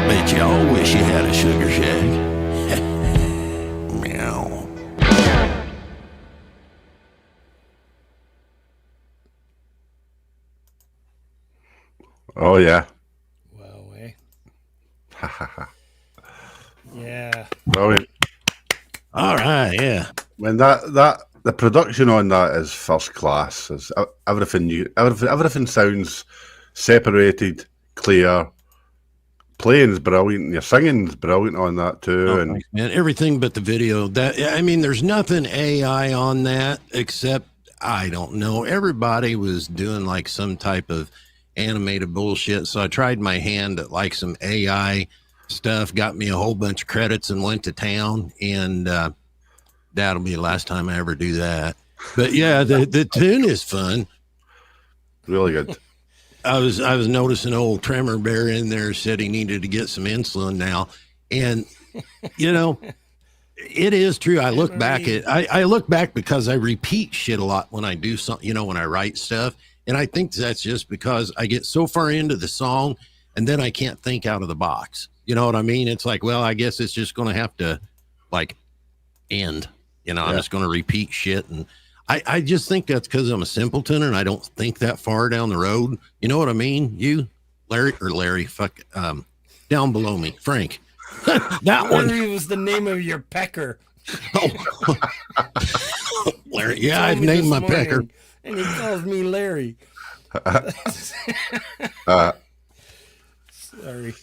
Bet you all wish you had a sugar shack. Meow. Oh yeah. Wow, eh? Yeah. Brilliant. All right, yeah. When that the production on that is first class. It's everything sounds separated, clear. Playing's brilliant. Your singing's brilliant on that too. Oh, and thanks, man. Everything but the video. That I mean, there's nothing AI on that except I don't know. Everybody was doing like some type of animated bullshit. So I tried my hand at like some AI stuff, got me a whole bunch of credits and went to town. And that'll be the last time I ever do that. But yeah, the tune is fun. really good. I was noticing old Tremor Bear in there said he needed to get some insulin now. And you know, it is true. I look back because I repeat shit a lot when I do something, you know, when I write stuff. And I think that's just because I get so far into the song and then I can't think out of the box. You know what I mean? It's like, well, I guess it's just going to have to like end, you know, I'm just going to repeat shit. And I just think that's because I'm a simpleton and I don't think that far down the road. You know what I mean? You, Larry, fuck, down below me, Frank. That one. Larry was the name of your pecker. Oh, Larry. Yeah, I've named my pecker. And he calls me Larry. Sorry.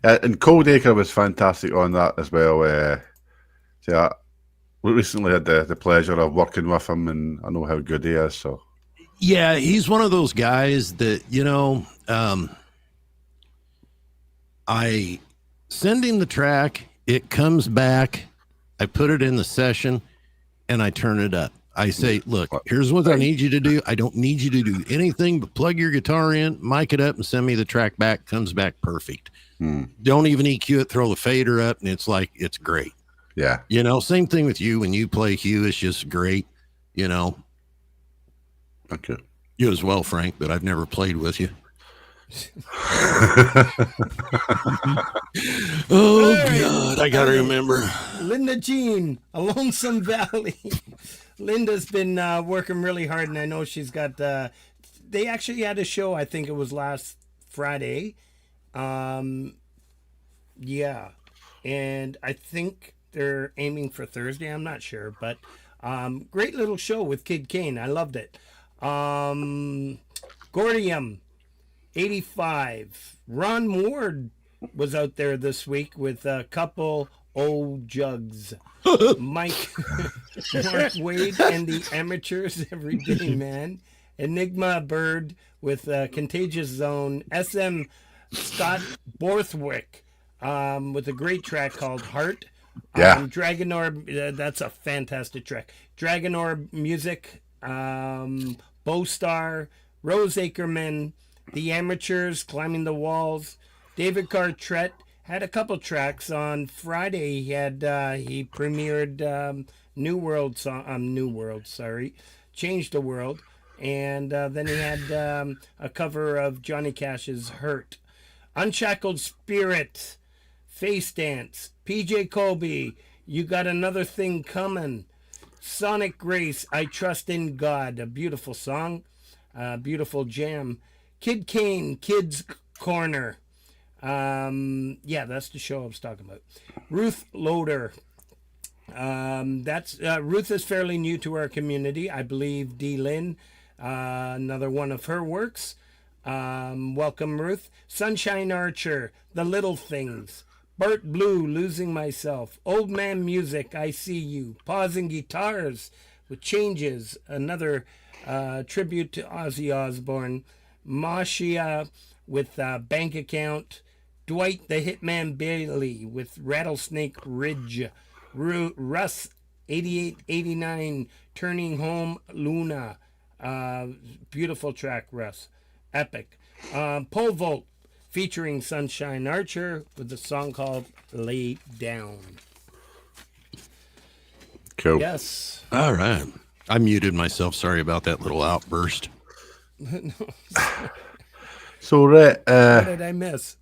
And Cold Acre was fantastic on that as well. Yeah, we recently had the pleasure of working with him, and I know how good he is. So yeah, he's one of those guys that, you know, I send him the track, it comes back, I put it in the session, and I turn it up. I say, look, here's what I need you to do. I don't need you to do anything but plug your guitar in, mic it up, and send me the track back. Comes back perfect. Don't even EQ it, throw the fader up, and it's like, it's great. yeah, You know, same thing with you. When you play Hugh, it's just great. You know, okay. you as well, Frank, but I've never played with you. Oh, God, I got to remember. Linda Jean, A Lonesome Valley. Linda's been working really hard, and I know she's got, they actually had a show, I think it was last Friday. Yeah. And I think they're aiming for Thursday. I'm not sure, but great little show with Kid Kane. I loved it. Gordium, 85. Ron Ward was out there this week with a couple old jugs. Mike, Mark Wade and the Amateurs Everyday Man. Enigma Bird with Contagious Zone. SM Scott Borthwick with a great track called Heart. Yeah. Dragon Orb, that's a fantastic track. Dragon Orb Music, Bowstar, Rose Ackerman, The Amateurs, Climbing the Walls. David Cartrett had a couple tracks on Friday. He had he premiered New World, Change the World, and then he had a cover of Johnny Cash's Hurt. Unshackled Spirit, Face Dance, PJ Colby, You Got Another Thing Coming. Sonic Grace, I Trust in God, a beautiful song, beautiful jam. Kid Kane, Kids Corner. Yeah, that's the show I was talking about. Ruth Loader. Ruth is fairly new to our community. I believe D. Lynn, another one of her works. Welcome, Ruth. Sunshine Archer, The Little Things. Bart Blue, Losing Myself. Old Man Music, I See You. Pausing Guitars with Changes, another tribute to Ozzy Osbourne. Mashia with Bank Account. Dwight the Hitman Bailey with Rattlesnake Ridge. Russ 8889 Turning Home Luna. Beautiful track, Russ. Epic. Pole Vault featuring Sunshine Archer with a song called Lay Down. Cool. Yes. All right. I muted myself. Sorry about that little outburst. So, Rhett, What did I miss?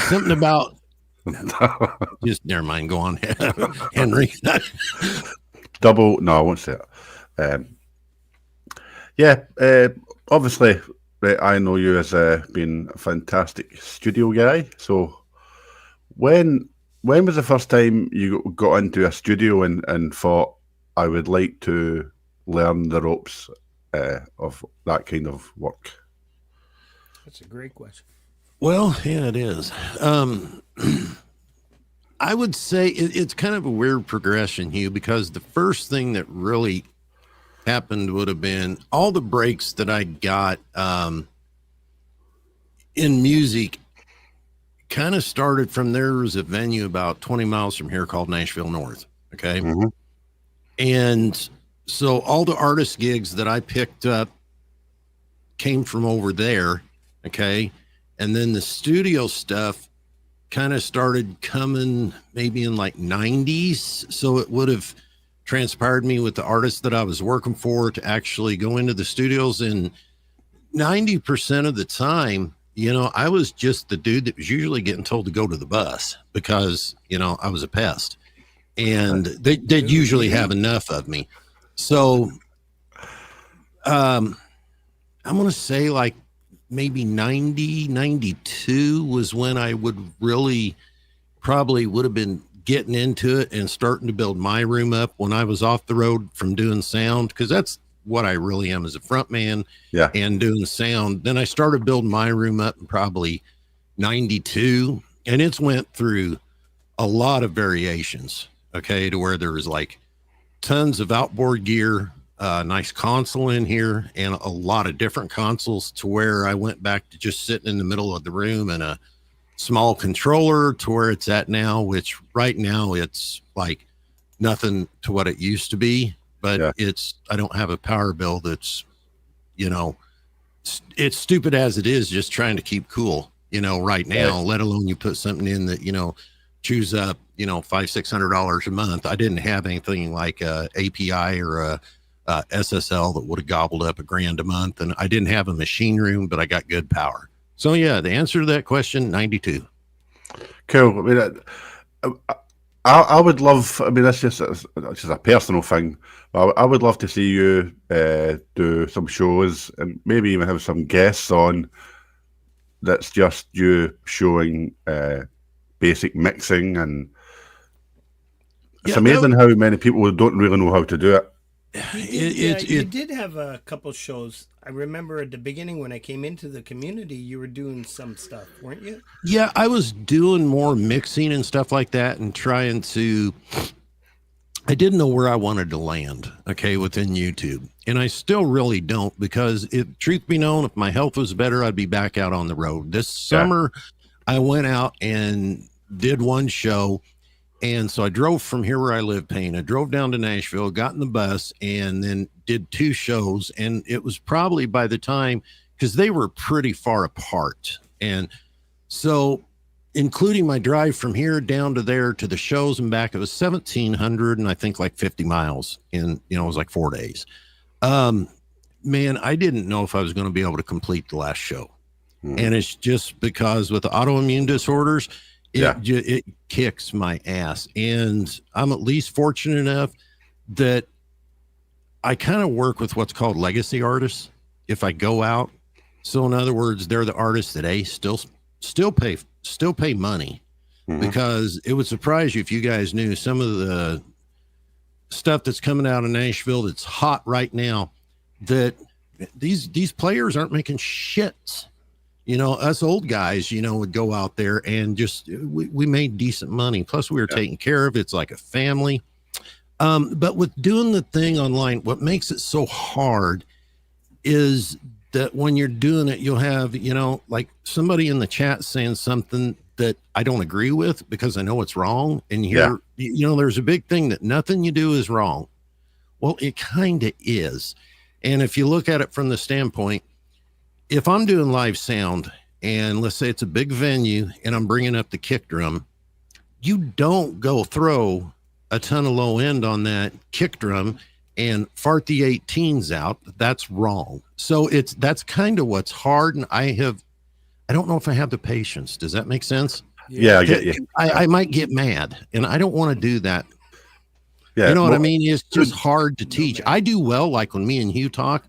Something about just never mind. Go on, Henry. double. No, I won't say it. Obviously, Rhett, I know you as being a fantastic studio guy. So, when was the first time you got into a studio and thought, I would like to learn the ropes of that kind of work? That's a great question. Well, yeah, it is. I would say it's kind of a weird progression, Hugh, because the first thing that really happened would have been all the breaks that I got in music kind of started from there was a venue about 20 miles from here called Nashville North. Okay. Mm-hmm. And so all the artist gigs that I picked up came from over there. Okay. And then the studio stuff kind of started coming maybe in like 90s. So it would have transpired me with the artists that I was working for to actually go into the studios. And 90% of the time, you know, I was just the dude that was usually getting told to go to the bus because, you know, I was a pest. And they'd usually have enough of me. So I'm going to say like maybe 90, 92 was when I would really probably would have been getting into it and starting to build my room up when I was off the road from doing sound, because that's what I really am as a front man and doing sound. Then I started building my room up in probably 92, and it's went through a lot of variations. Okay. To where there was like tons of outboard gear, nice console in here, and a lot of different consoles, to where I went back to just sitting in the middle of the room and a small controller to where it's at now, which right now it's like nothing to what it used to be, but I don't have a power bill that's, you know, it's stupid as it is, just trying to keep cool, you know, right now, let alone you put something in that, you know, chews up, you know, $500-600 a month. I didn't have anything like a API or a SSL that would have gobbled up $1,000 a month. And I didn't have a machine room, but I got good power. So yeah, the answer to that question, 92. Cool. I mean, I would love, I mean, that's just a personal thing. I would love to see you do some shows and maybe even have some guests on that's just you showing basic mixing. And it's amazing how many people don't really know how to do it. You did have a couple shows. I remember at the beginning when I came into the community, you were doing some stuff, weren't you? Yeah, I was doing more mixing and stuff like that, and trying to, I didn't know where I wanted to land, okay, within YouTube. And I still really don't, because truth be known, if my health was better, I'd be back out on the road. This summer, I went out and did one show. And so I drove from here where I live, Payne. I drove down to Nashville, got in the bus, and then did 2 shows. And it was probably by the time, because they were pretty far apart. And so including my drive from here down to there to the shows and back, it was 1,700 and I think like 50 miles in, you know, it was like 4 days. Man, I didn't know if I was going to be able to complete the last show. And it's just because with the autoimmune disorders, it kicks my ass. And I'm at least fortunate enough that I kind of work with what's called legacy artists if I go out. So in other words, they're the artists that still pay money, because it would surprise you if you guys knew some of the stuff that's coming out of Nashville that's hot right now, that these players aren't making shit. You know, us old guys, you know, would go out there and just, we made decent money. Plus we were taken care of. It's like a family. But with doing the thing online, what makes it so hard is that when you're doing it, you'll have, you know, like somebody in the chat saying something that I don't agree with because I know it's wrong. And you know, there's a big thing that nothing you do is wrong. Well, it kind of is. And if you look at it from the standpoint, if I'm doing live sound and let's say it's a big venue and I'm bringing up the kick drum, you don't go throw a ton of low end on that kick drum and fart the 18s out. That's wrong. So that's kind of what's hard. And I have I don't know if I have the patience. Does that make sense? Yeah, I get you. I might get mad, and I don't want to do that. Yeah, You know what I well, mean? It's just hard to teach. I do well, like when me and Hugh talk,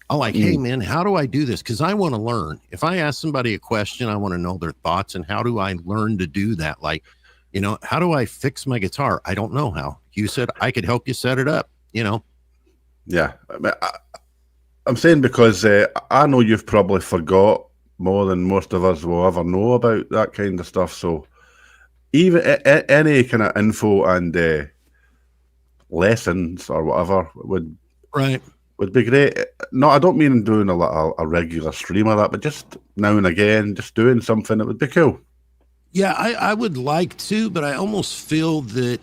I'm like, hey, man, how do I do this? Because I want to learn. If I ask somebody a question, I want to know their thoughts, and how do I learn to do that? Like, you know, how do I fix my guitar? I don't know how. Hugh said, I could help you set it up, you know? Yeah. I'm saying because I know you've probably forgot more than most of us will ever know about that kind of stuff. So even any kind of info and lessons or whatever would be great. No, I don't mean doing a regular stream of that, but just now and again, just doing something that would be cool. Yeah, I would like to, but I almost feel that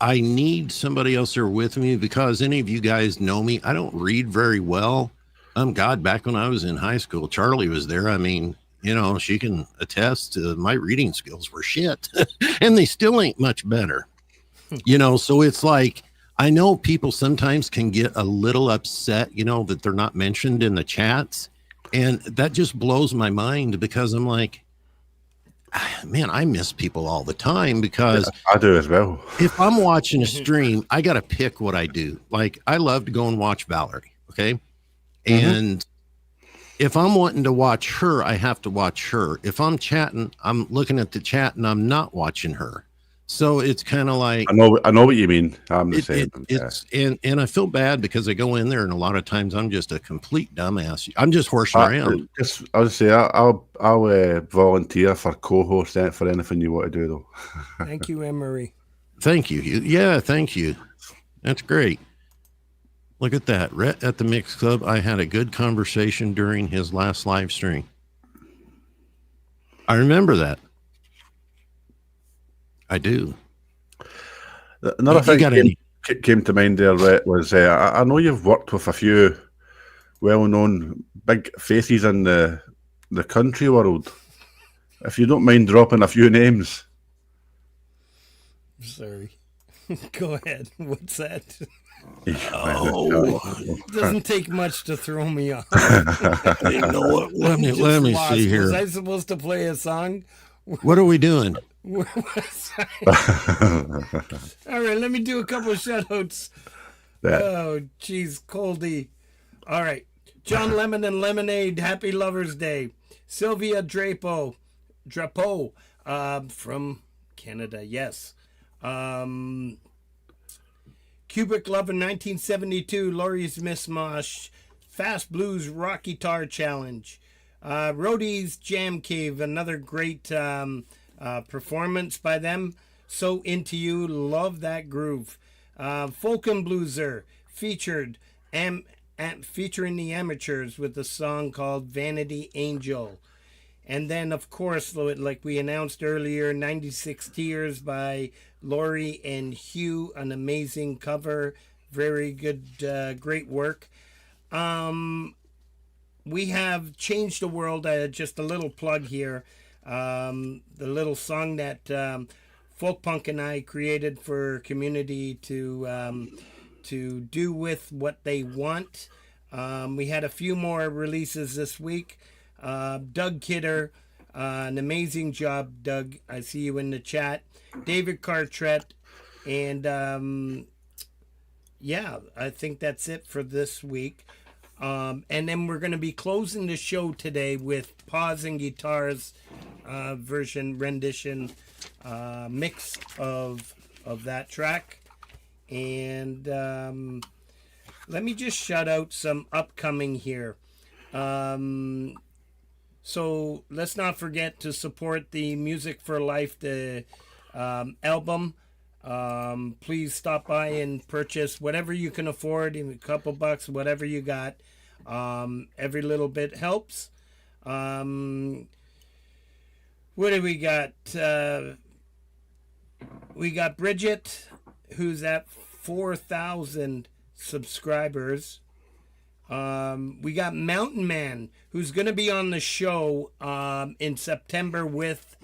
I need somebody else there with me, because any of you guys know me. I don't read very well. God, back when I was in high school, Charlie was there. I mean, you know, she can attest to my reading skills were shit, and they still ain't much better. You know, so it's like, I know people sometimes can get a little upset, you know, that they're not mentioned in the chats. And that just blows my mind, because I'm like, man, I miss people all the time, because I do as well. if I'm watching a stream, I got to pick what I do. Like, I love to go and watch Valerie. Okay. And if I'm wanting to watch her, I have to watch her. If I'm chatting, I'm looking at the chat and I'm not watching her. So it's kind of like, I know what you mean. I'm the same. It's and I feel bad, because I go in there and a lot of times I'm just a complete dumbass. I'm just horsing around. I'll say I'll volunteer for co-host for anything you want to do, though. Thank you, Emery. Thank you. Yeah, thank you. That's great. Look at that. Rhett at the Mix Club. I had a good conversation during his last live stream. I remember that. I do. Another thing came to mind there, Rhett, was I know you've worked with a few well-known big faces in the country world. If you don't mind dropping a few names. Sorry. Go ahead. What's that? It doesn't take much to throw me off. You know what? Let me see here. Was I supposed to play a song? What are we doing? All right, let me do a couple of shout-outs. Oh, geez, Coldy. All right. John Lemon and Lemonade, happy Lover's Day. Sylvia Drapeau from Canada, yes. Cubic Love in 1972, Laurie's Miss Mosh, Fast Blues Rock Guitar Challenge. Roadie's Jam Cave, another great performance by them. So Into You, love that groove. Folk and Blueser featuring the Amateurs with a song called Vanity Angel. And then, of course, like we announced earlier, 96 Tears by Laurie and Hugh, an amazing cover. Very good, great work. We have Changed the World, just a little plug here. The little song that Folk Punk and I created for community to do with what they want. We had a few more releases this week. Doug Kidder, an amazing job, Doug. I see you in the chat. David Cartret, and yeah, I think that's it for this week. And then we're going to be closing the show today with Paws and Guitars rendition mix of that track. And let me just shout out some upcoming here. So let's not forget to support the Music for Life, the album. Please stop by and purchase whatever you can afford, even a couple bucks, whatever you got. Every little bit helps. What do we got? We got Bridget, who's at 4,000 subscribers. We got Mountain Man, who's going to be on the show in September with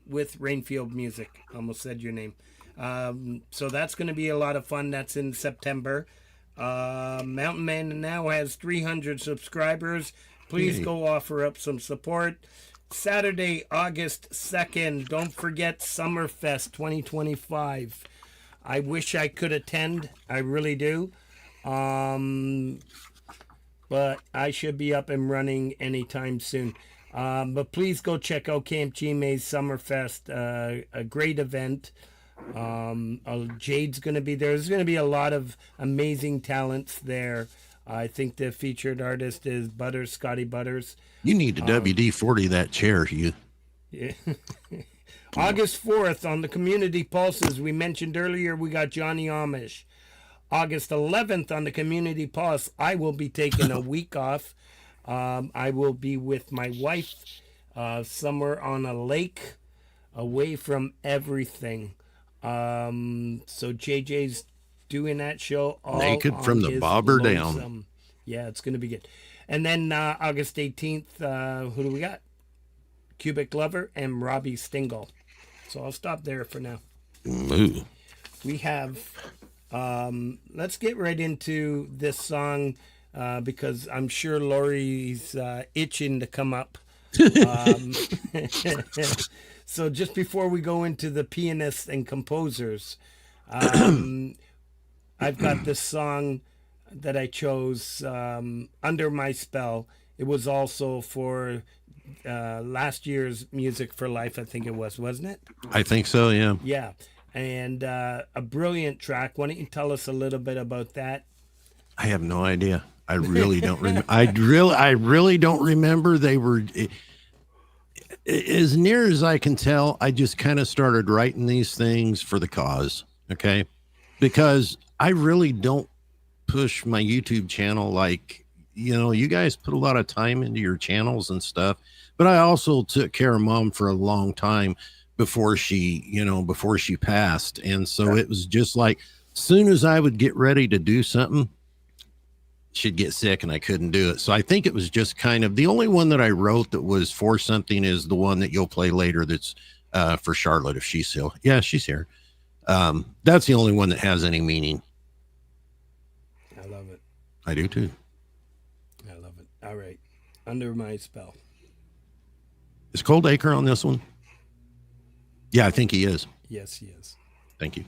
Rainfield Music. Almost said your name. So that's going to be a lot of fun. That's in September. Mountain Man now has 300 subscribers. Please Yay. go offer up some support. Saturday, August 2nd. Don't forget Summerfest 2025. I wish I could attend. I really do. But I should be up and running anytime soon. But please go check out Camp G-May's Summerfest. A great event. Jade's going to be there. There's going to be a lot of amazing talents there. I think the featured artist is Scotty Butters. You need to WD-40 that chair, you. Yeah. August 4th on the Community Pulses, we mentioned earlier, we got Johnny Amish. August 11th on the Community Pulse, I will be taking a week off. I will be with my wife somewhere on a lake, away from everything. So JJ's doing that show all Naked on from the his bobber lonesome. down. Yeah, it's going to be good. And then August 18th, who do we got? Cubic Lover and Robbie Stingle. So I'll stop there for now. Ooh. We have, let's get right into this song because I'm sure Lori's itching to come up. So just before we go into the pianists and composers, I've got this song that I chose, Under My Spell. It was also for last year's Music for Life, I think it was, wasn't it? I think so, yeah. Yeah. And a brilliant track. Why don't you tell us a little bit about that? I have no idea. I really don't remember. I really don't remember. They were, as near as I can tell, I just kind of started writing these things for the cause, okay? Because I really don't push my YouTube channel like, you guys put a lot of time into your channels and stuff, but I also took care of Mom for a long time before she passed. And so it was just like, soon as I would get ready to do something, she'd get sick and I couldn't do it. So I think it was just kind of the only one that I wrote that was for something is the one that you'll play later. That's for Charlotte. If she's still, yeah, she's here. That's the only one that has any meaning. I love it. I do too. I love it. All right. Under My Spell. Is Cold Acre on this one? Yeah, I think he is. Yes, he is. Thank you.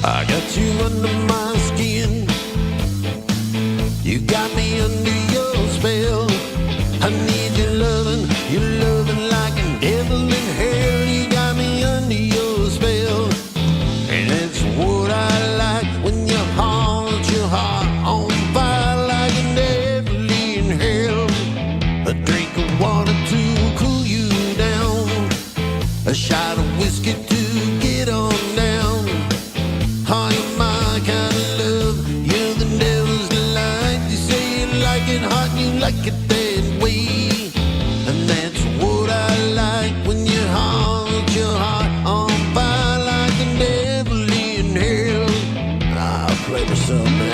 I got you under my skin. You got me under your spell. I need your loving like a devil in hell. You got me under your spell. And it's what I like when you hold your heart on fire like a devil in hell. A drink of water to cool you down. A shot of whiskey to get on down. Oh, you're my kind of love. You're the devil's delight. You say you like it hot, you like it that way. And that's what I like when you hold your heart on fire like the devil in hell. I'll play for some now.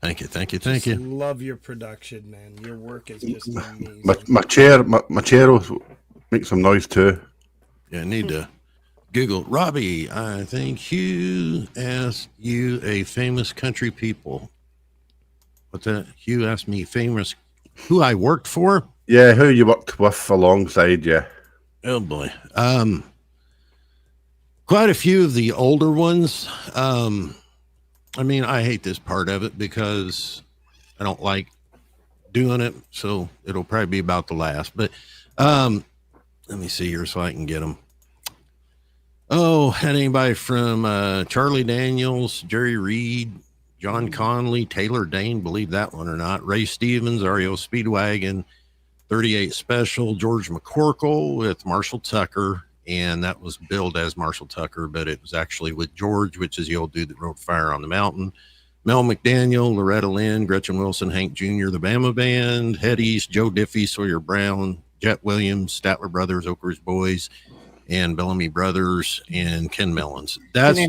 Thank you. Love your production, man. Your work is just amazing. My chair makes some noise too. Yeah, I need to Google. Robbie, I think Hugh asked you a famous country people. What's that? Hugh asked me famous, who I worked for? Yeah, who you worked with alongside you. Oh boy. Quite a few of the older ones. I mean, I hate this part of it because I don't like doing it. So it'll probably be about the last, but, let me see here so I can get them. Oh, had anybody from, Charlie Daniels, Jerry Reed, John Conley, Taylor Dane, believe that one or not, Ray Stevens, REO Speedwagon, 38 Special, George McCorkle with Marshall Tucker, and that was billed as Marshall Tucker, but it was actually with George, which is the old dude that wrote Fire on the Mountain. Mel McDaniel, Loretta Lynn, Gretchen Wilson, Hank Jr., the Bama Band, Head East, Joe Diffie, Sawyer Brown, Jet Williams, Statler Brothers, Oakers Boys, and Bellamy Brothers, and Ken Mellons. That's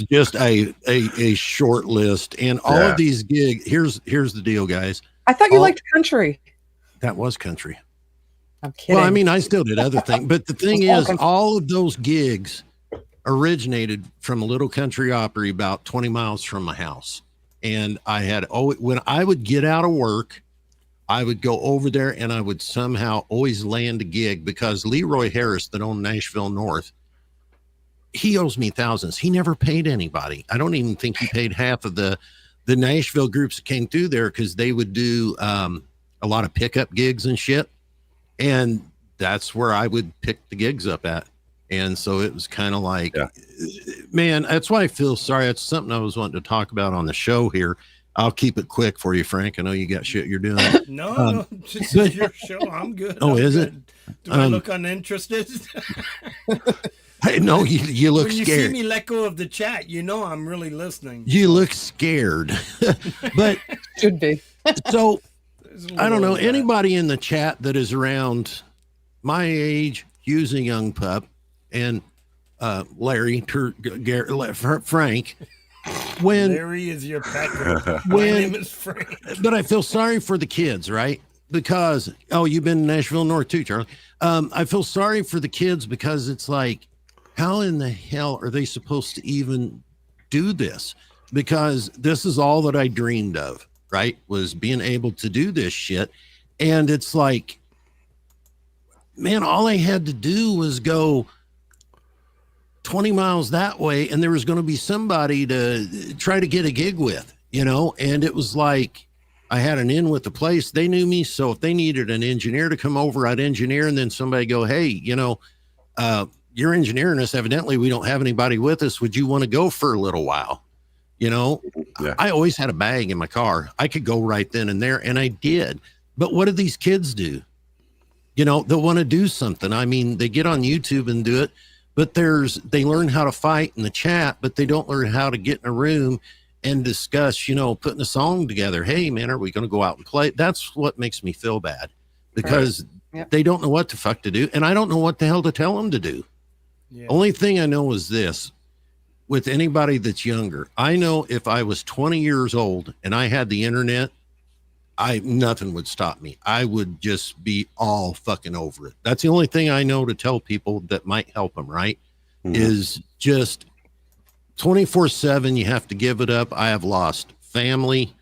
just a short list, and all of these gigs. Here's the deal, guys. I thought you liked country. That was country. I'm kidding. Well, I mean, I still did other things, but the thing is, all of those gigs originated from a little country Opry about 20 miles from my house. And I had, when I would get out of work, I would go over there and I would somehow always land a gig because Leroy Harris that owned Nashville North, he owes me thousands. He never paid anybody. I don't even think he paid half of the Nashville groups that came through there because they would do a lot of pickup gigs and shit. And that's where I would pick the gigs up at. And so it was kind of like, man, that's why I feel sorry. It's something I was wanting to talk about on the show here. I'll keep it quick for you, Frank. I know you got shit you're doing. No, this is your show. I'm good. Oh, is it? Do I look uninterested? No, you look when scared. You see me let go of the chat, you know I'm really listening. You look scared. But should be. So I don't know anybody in the chat that is around my age, Hugh's a young pup, and Larry, Frank. When Larry is your pet. My name is Frank. But I feel sorry for the kids, right? Because you've been in Nashville North too, Charlie. I feel sorry for the kids because it's like, how in the hell are they supposed to even do this? Because this is all that I dreamed of, right? Was being able to do this shit. And it's like, man, all I had to do was go 20 miles that way and there was going to be somebody to try to get a gig with, you know? And it was like, I had an in with the place. They knew me. So if they needed an engineer to come over, I'd engineer. And then somebody go, hey, you know, you're engineering us. Evidently we don't have anybody with us. Would you want to go for a little while? You know, I always had a bag in my car. I could go right then and there. And I did. But what do these kids do? You know, they'll want to do something. I mean, they get on YouTube and do it, but they learn how to fight in the chat, but they don't learn how to get in a room and discuss, you know, putting a song together. Hey man, are we going to go out and play? That's what makes me feel bad because they don't know what the fuck to do. And I don't know what the hell to tell them to do. Yeah. Only thing I know is this with anybody that's younger. I know if I was 20 years old and I had the internet, nothing would stop me. I would just be all fucking over it. That's the only thing I know to tell people that might help them, right? Mm-hmm. Is just 24/7. You have to give it up. I have lost family,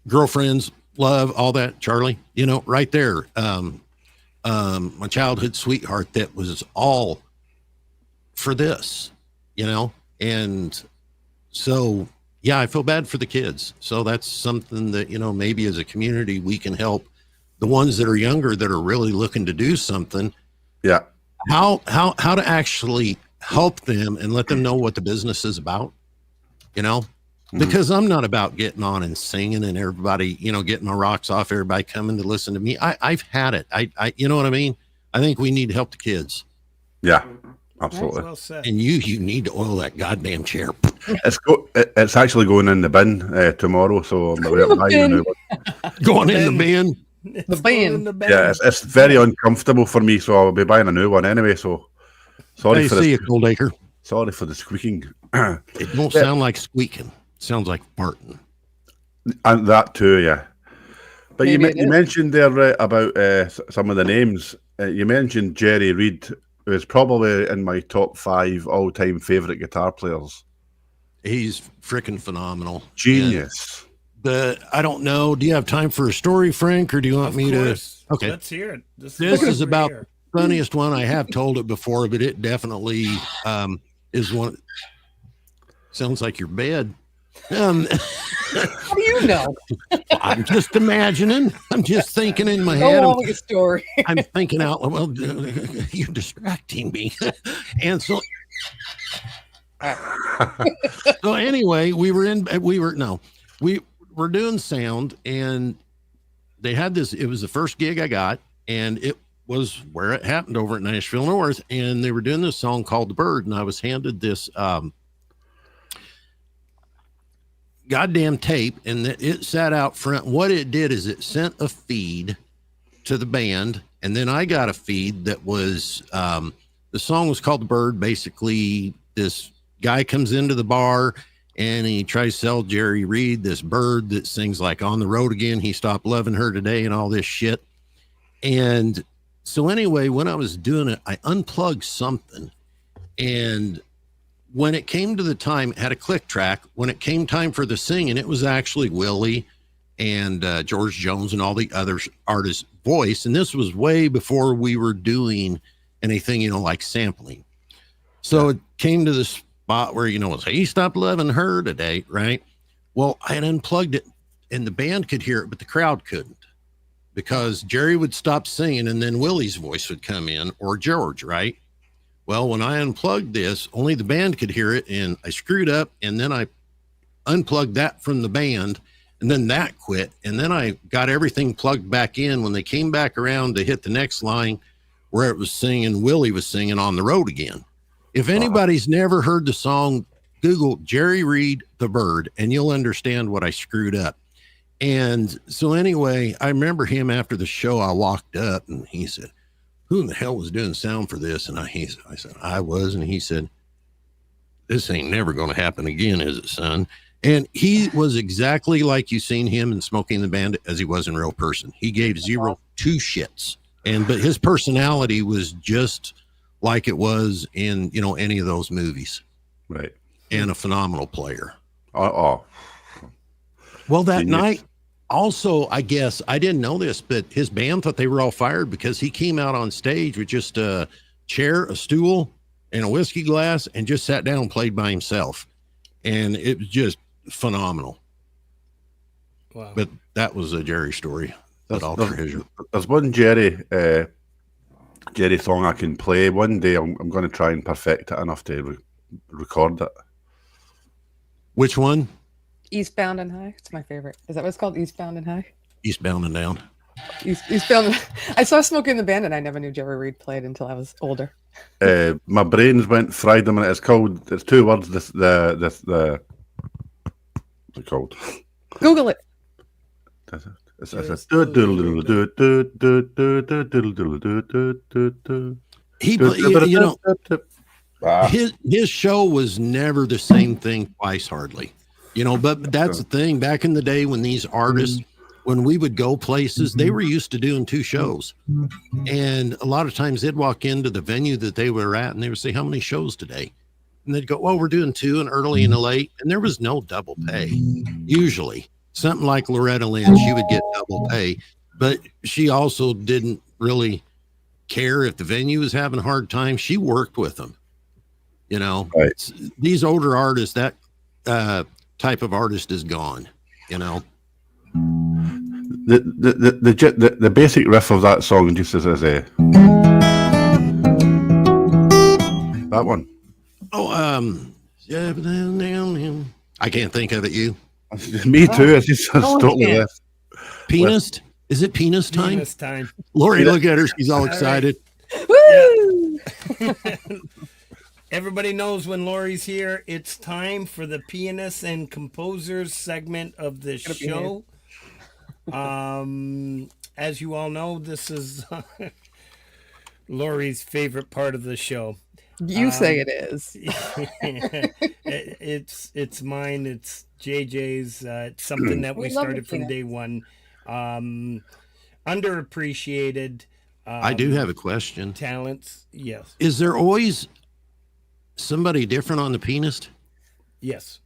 girlfriends, love, all that, Charlie, you know, right there. My childhood sweetheart that was all for this, you know? And so, yeah, I feel bad for the kids. So that's something that, you know, maybe as a community, we can help the ones that are younger that are really looking to do something. Yeah. How to actually help them and let them know what the business is about, you know, because I'm not about getting on and singing and everybody, you know, getting my rocks off, everybody coming to listen to me. I've had it. I you know what I mean? I think we need to help the kids. Yeah. Absolutely. Well said. And you need to oil that goddamn chair. It's actually going in the bin tomorrow, so I'm going in the bin. The bin. Yeah, it's very uncomfortable for me, so I'll be buying a new one anyway. So sorry for you, Goldacre. Sorry for the squeaking. It don't sound like squeaking. It sounds like farting. And that too, yeah. But you, Maybe it you is. mentioned there about some of the names. You mentioned Jerry Reed, who is probably in my top 5 all-time favorite guitar players. He's freaking phenomenal. Genius. But I don't know. Do you have time for a story, Frank, or do you want Of me course. to? Okay. Let's hear it. This what is we're about here. the funniest one. I have told it before, but it definitely is one. Sounds like your bed. How do you know? I'm just imagining. I'm just thinking in my Go head. on with your story. I'm thinking out. Well, you're distracting me, and so. So anyway, we were doing sound, and they had this. It was the first gig I got, and it was where it happened over at Nashville North, and they were doing this song called "The Bird," and I was handed this goddamn tape, and it sat out front. What it did is it sent a feed to the band, and then I got a feed that was the song was called "The Bird." Basically, this guy comes into the bar and he tries to sell Jerry Reed this bird that sings like "On the Road Again, He Stopped Loving Her Today" and all this shit. And so anyway, when I was doing it, I unplugged something, and when it came to the time, it had a click track. When it came time for the singing, it was actually Willie and George Jones and all the other artists' voice. And this was way before we were doing anything, like sampling. So it came to the spot where, it's, "He stopped loving her today," right? Well, I had unplugged it, and the band could hear it, but the crowd couldn't, because Jerry would stop singing and then Willie's voice would come in, or George, right? Well, when I unplugged this, only the band could hear it, and I screwed up, and then I unplugged that from the band, and then that quit, and then I got everything plugged back in. When they came back around to hit the next line where it was singing, Willie was singing "On the Road Again." If anybody's never heard the song, Google Jerry Reed, "The Bird," and you'll understand what I screwed up. And so anyway, I remember him after the show. I walked up and he said, "Who in the hell was doing sound for this?" And I said, "I was." And he said, "This ain't never going to happen again, is it, son?" And he was exactly like you seen him in Smoking the Bandit as he was in real person. He gave 2 shits. But his personality was just like it was in, any of those movies. Right. And a phenomenal player. Oh. Well, that Genius. night, also, I guess, I didn't know this, but his band thought they were all fired because he came out on stage with just a chair, a stool, and a whiskey glass, and just sat down and played by himself. And it was just phenomenal. Wow. But that was a Jerry story that I'll treasure. There's one Jerry song I can play. One day I'm going to try and perfect it enough to record it. Which one? Eastbound and High. It's my favorite. Is that what it's called? Eastbound and High? Eastbound and Down. Eastbound. I saw Smoking the Bandit. I never knew Jerry Reed played until I was older. My brains went fried a minute. It's 2 words. What's it called? Google it. His show was never the same thing twice, hardly. But that's the thing. Back in the day when these artists, when we would go places, they were used to doing 2 shows. And a lot of times they'd walk into the venue that they were at and they would say, "How many shows today?" And they'd go, "Well, we're doing 2, an early and a late." And there was no double pay. Usually something like Loretta Lynn, she would get double pay, but she also didn't really care if the venue was having a hard time. She worked with them, Right. These older artists, that type of artist is gone, The basic riff of that song just as a that one. Oh, I can't think of it. You, Me too. I just one stuck with can't. this. penis? Is it penis time? Penis time. Lori, look at her. She's all excited. Woo! Everybody knows when Lori's here, it's time for the pianists and composers segment of the show. As you all know, this is Lori's favorite part of the show. You say it is. It's mine. It's JJ's. It's something that we We love the started from peanuts. day one. Underappreciated. I do have a question. Talents. Yes. Is there always somebody different on the pianist? Yes.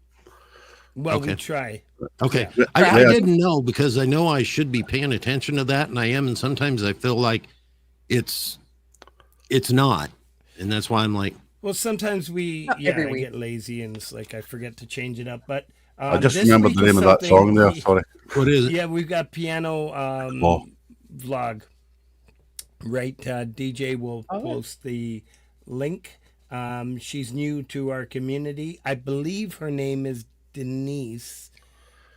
Well, we Okay. try. Okay. Yeah. I didn't know, because I know I should be paying attention to that, and I am, and sometimes I feel like it's not. And that's why I'm like, Well, sometimes every I week. get lazy and it's like I forget to change it up. But I just this remembered week the is name of that song there. something- Sorry. what is it? Yeah, we've got piano Oh. vlog. Right, DJ will Oh, yeah. post the link. She's new to our community. I believe her name is Denise.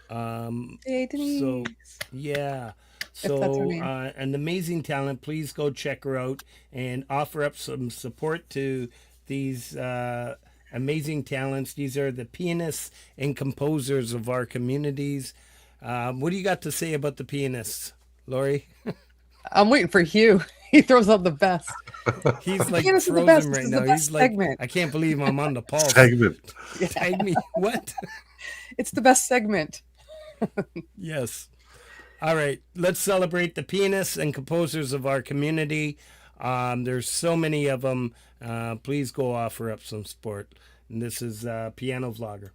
Hey, Denise. So yeah. If that's her So name. an amazing talent. Please go check her out and offer up some support to these amazing talents. These are the pianists and composers of our communities. What do you got to say about the pianists, Lori? I'm waiting for Hugh. He throws out the best. He's like Pianist is the frozen best. right This is the now. best He's like, segment. I can't believe I'm on the pulse. Segment. Tag me. What? It's the best segment. Yes. All right. Let's celebrate the pianists and composers of our community. There's so many of them. Please go offer up some support. And this is Piano Vlogger.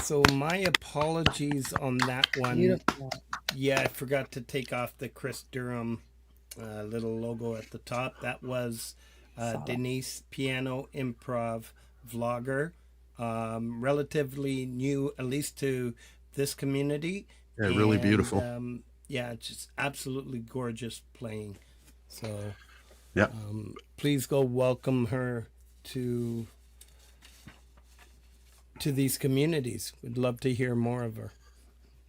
So my apologies on that one. Beautiful. Yeah, I forgot to take off the Chris Durham little logo at the top. That was Denise, piano improv vlogger, relatively new, at least to this community. Yeah, really beautiful. Yeah, it's just absolutely gorgeous playing. So Yeah. please go welcome her to to these communities. We'd love to hear more of her.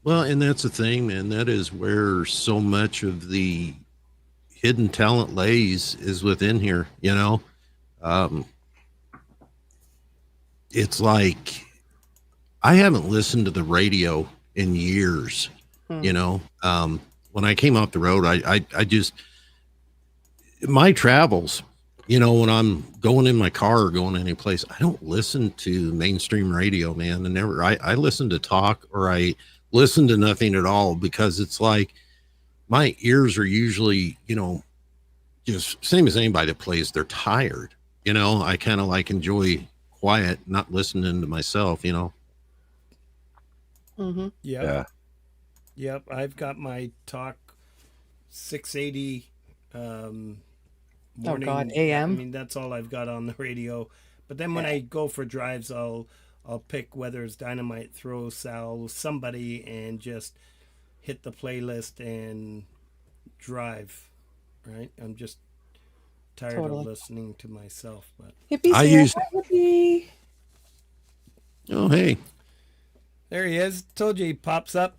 Well, and that's the thing, man. That is where so much of the hidden talent lays, is within here, you know. It's like I haven't listened to the radio in years, you know. When I came off the road, I just, my travels, you know, when I'm going in my car or going any place, I don't listen to mainstream radio, man. And I listen to talk, or I listen to nothing at all, because it's like my ears are usually, you know, just same as anybody that plays, they're tired. You know, I kind of like enjoy quiet, not listening to myself, you know. Mm-hmm. Yep. Yeah. Yep. I've got my talk 680 morning. Oh God, AM. I mean, that's all I've got on the radio. But then when I go for drives, I'll pick whether it's Dynamite, Throw, Sal, somebody, and just hit the playlist and drive. Right? I'm just tired of listening to myself. But Hippie, Hippie. Oh, hey. There he is. Told you he pops up.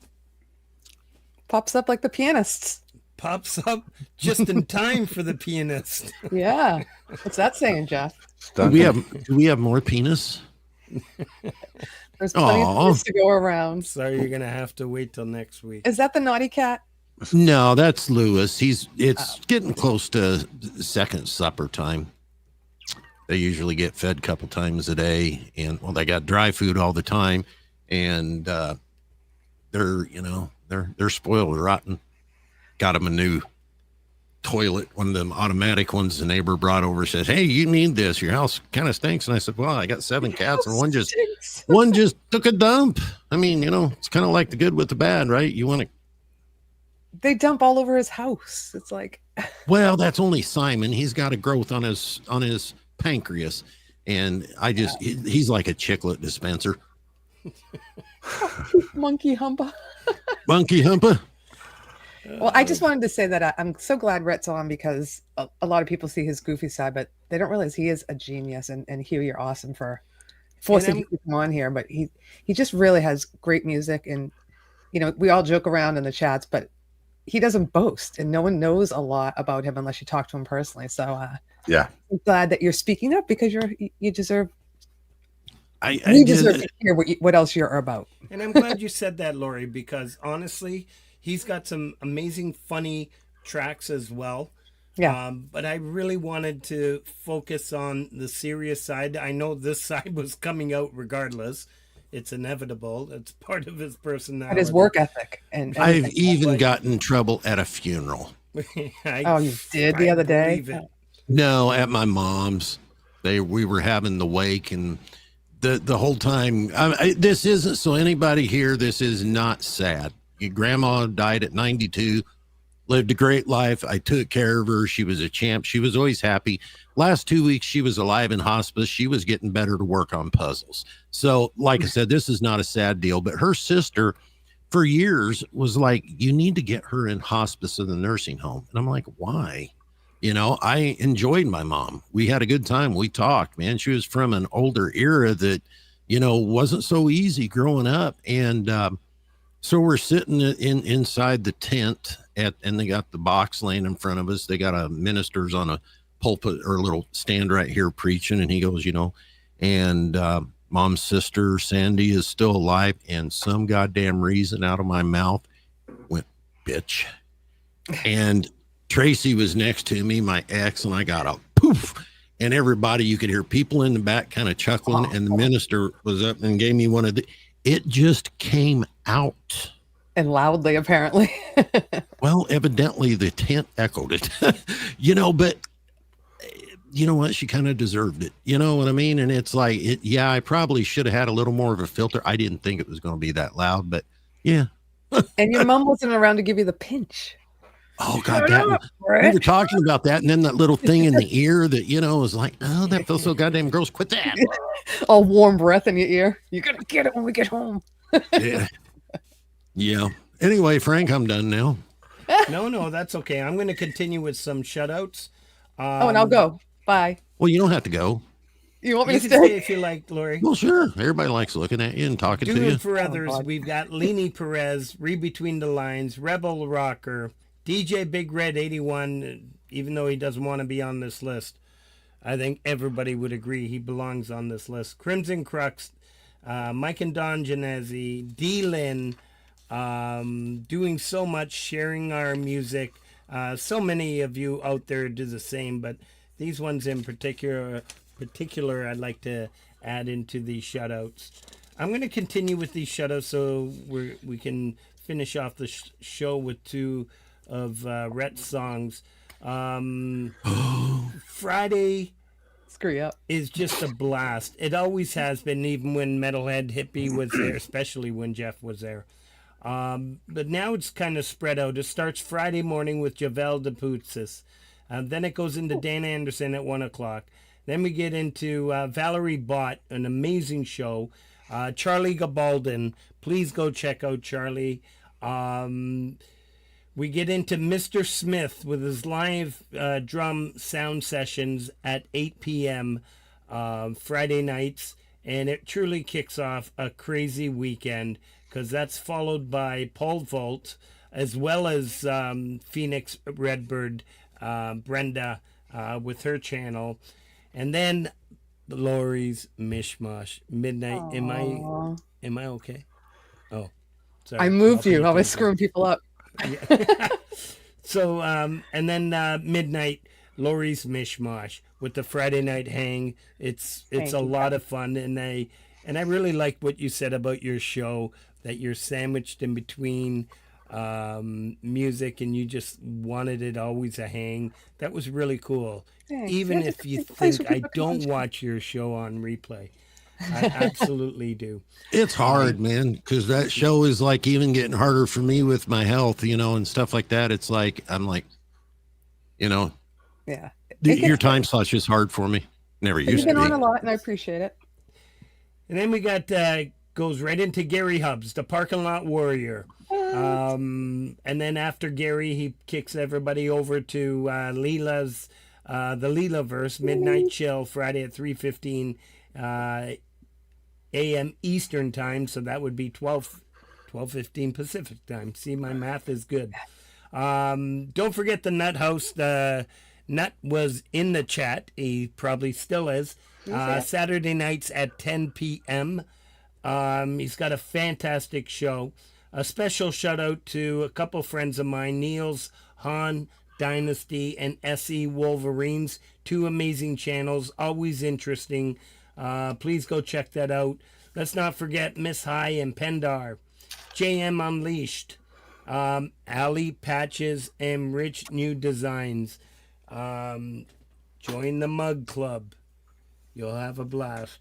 Pops up like the pianists. Pops up just in time for the pianist. Yeah. What's that saying, Jeff? Do we have more penis? There's plenty of things to go around. Sorry, you're gonna have to wait till next week. Is that the naughty cat? No, that's Lewis. It's getting close to second supper time. They usually get fed a couple times a day, and well, they got dry food all the time, and they're spoiled, rotten. Got them a new toilet, one of them automatic ones the neighbor brought over, says, "Hey, you need this, your house kind of stinks." And I said, "Well, I got 7 cats and one just took a dump." I mean, you know, it's kind of like the good with the bad, right? You want to, they dump all over his house. It's like, well, that's only Simon. He's got a growth on his pancreas, and he's like a chiclet dispenser. Monkey humpa. Monkey humpa. Well, I just wanted to say that I'm so glad Rhett's on, because a lot of people see his goofy side, but they don't realize he is a genius. And Hugh, you're awesome for forcing him to come on here. But he just really has great music. And, you know, we all joke around in the chats, but he doesn't boast, and no one knows a lot about him unless you talk to him personally. So yeah, I'm glad that you're speaking up, because you deserve. I deserve to hear what else you're about. And I'm glad you said that, Lori, because honestly, he's got some amazing, funny tracks as well. Yeah. But I really wanted to focus on the serious side. I know this side was coming out regardless. It's inevitable. It's part of his personality. And his work ethic. And I've even gotten in trouble at a funeral. Oh, you did the other day? No, at my mom's. We were having the wake, and the whole time, this isn't, so anybody here, this is not sad. Your grandma died at 92, lived a great life. I took care of her. She was a champ. She was always happy. Last 2 weeks, she was alive in hospice. She was getting better to work on puzzles. So, like I said, this is not a sad deal, but her sister for years was like, "You need to get her in hospice in the nursing home." And I'm like, "Why?" You know, I enjoyed my mom. We had a good time. We talked, man. She was from an older era that, you know, wasn't so easy growing up. And so we're sitting inside the tent and they got the box laying in front of us. They got a minister's on a pulpit or a little stand right here preaching. And he goes, you know, and mom's sister, Sandy, is still alive. And some goddamn reason out of my mouth went, "Bitch." And Tracy was next to me, my ex, and I got a poof. And everybody, you could hear people in the back kind of chuckling. And the minister was up and gave me one of the, it just came out. And loudly, apparently. Well, evidently the tent echoed it, you know, but you know what? She kind of deserved it. You know what I mean? And it's like, yeah, I probably should have had a little more of a filter. I didn't think it was going to be that loud, but yeah. And your mom wasn't around to give you the pinch. Oh God, we were talking about that, and then that little thing in the ear that, you know, was like, "Oh, that feels so goddamn gross. Quit that." All warm breath in your ear. You're gonna get it when we get home. Yeah. Anyway, Frank, I'm done now. No, that's okay. I'm going to continue with some shout outs. And I'll go. Bye. Well, you don't have to go. You want me You to can stay? stay if you like, Lori. Well, sure. Everybody likes looking at you and talking to Doing you. for others, God. we've got Leanie Perez, Read Between the Lines, Rebel Rocker, DJ Big Red 81, even though he doesn't want to be on this list. I think everybody would agree he belongs on this list. Crimson Crux, Mike and Don Genesi, D-Lin, doing so much, sharing our music. So many of you out there do the same, but these ones in particular I'd like to add into these shout-outs. I'm going to continue with these shout-outs so we can finish off the show with two of Rhett's songs. Friday Screw you up. is just a blast. It always has been, even when Metalhead Hippie was there, especially when Jeff was there. But now it's kind of spread out. It starts Friday morning with Javel DePutzis. Then it goes into Dan Anderson at 1 o'clock. Then we get into Valerie Bott, an amazing show. Charlie Gabaldon. Please go check out Charlie. We get into Mr. Smith with his live drum sound sessions at 8 p.m. Friday nights. And it truly kicks off a crazy weekend, because that's followed by Pole Vault, as well as Phoenix Redbird, Brenda, with her channel. And then Lori's Mishmash, Midnight. Aww. Am I okay? Oh, sorry. I moved you. I was Helping screwing people up. Yeah. So, and then midnight, Lori's Mishmash with the Friday night hang. It's Thank a you, lot of fun, and I really like what you said about your show, that you're sandwiched in between music, and you just wanted it always a hang. That was really cool. Thanks. Even Yeah, if you it's a place think where I people can don't watch. watch your show on replay, I absolutely do. It's hard, man, because that show is like even getting harder for me with my health, and stuff like that. It's like, I'm like, Yeah. your time slot's just hard for me. Never You've used to been on be. a lot, and I appreciate it. And then we got goes right into Gary Hubbs, the parking lot warrior. And then after Gary, he kicks everybody over to Leela's, the Leela-verse, Midnight Chill, Friday at 3:15 a.m. Eastern time. So that would be 12:15 Pacific time. See, my math is good. Don't forget the Nut House. The Nut was in the chat. He probably still is. Saturday nights at 10 p.m. He's got a fantastic show. A special shout out to a couple friends of mine, Niels, Han, Dynasty, and SE Wolverines. Two amazing channels, always interesting. Please go check that out. Let's not forget Miss High and Pendar, JM Unleashed, Ali Patches, and Rich New Designs. Join the Mug Club. You'll have a blast.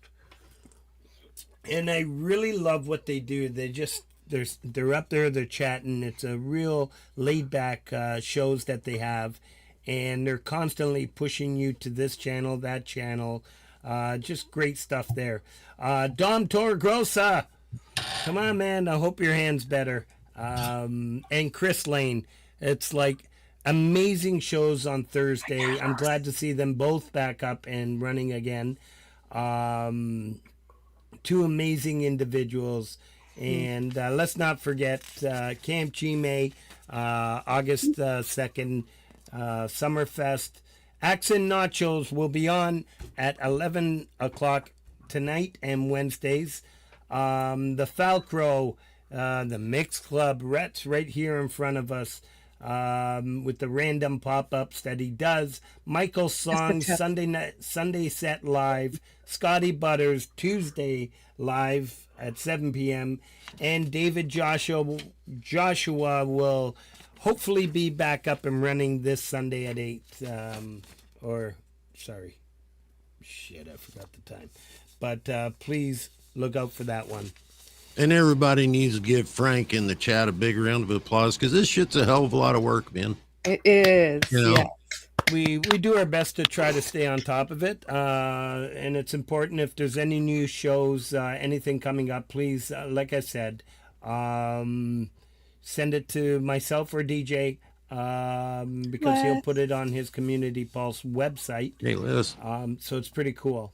And I really love what they do. They're up there, they're chatting. It's a real laid back shows that they have, and they're constantly pushing you to this channel, that channel. Just great stuff there. Dom Torgrosa, come on, man. I hope your hand's better. And Chris Lane. It's like amazing shows on Thursday. I'm glad to see them both back up and running again. Two amazing individuals. And let's not forget Camp Chime, August 2nd, Summerfest. Axon Nachos will be on at 11 o'clock tonight and Wednesdays. The Falcro, the Mix Club, Rhett's right here in front of us with the random pop-ups that he does. Michael's Songs, Sunday Set Live. Scotty Butters, Tuesday live at 7 p.m. And David Joshua will hopefully be back up and running this Sunday at 8. I forgot the time. But please look out for that one. And everybody needs to give Frank in the chat a big round of applause, because this shit's a hell of a lot of work, man. It is. Yeah. We do our best to try to stay on top of it, and it's important. If there's any new shows, anything coming up, please, like I said, send it to myself or DJ, because he'll put it on his Community Pulse website. Hey, Liz. So it's pretty cool.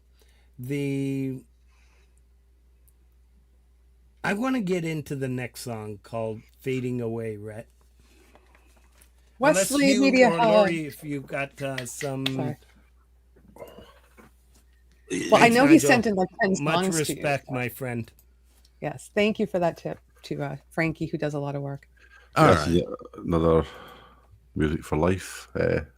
I want to get into the next song called "Fading Away," Rhett. Unless Wesley you Media or Hub. Lori, if you've got some. Sorry. Well, I know he sent in like 10 songs Much to you. respect, my friend. Yes, thank you for that tip to Frankie, who does a lot of work. All That's right. yet another Music for Life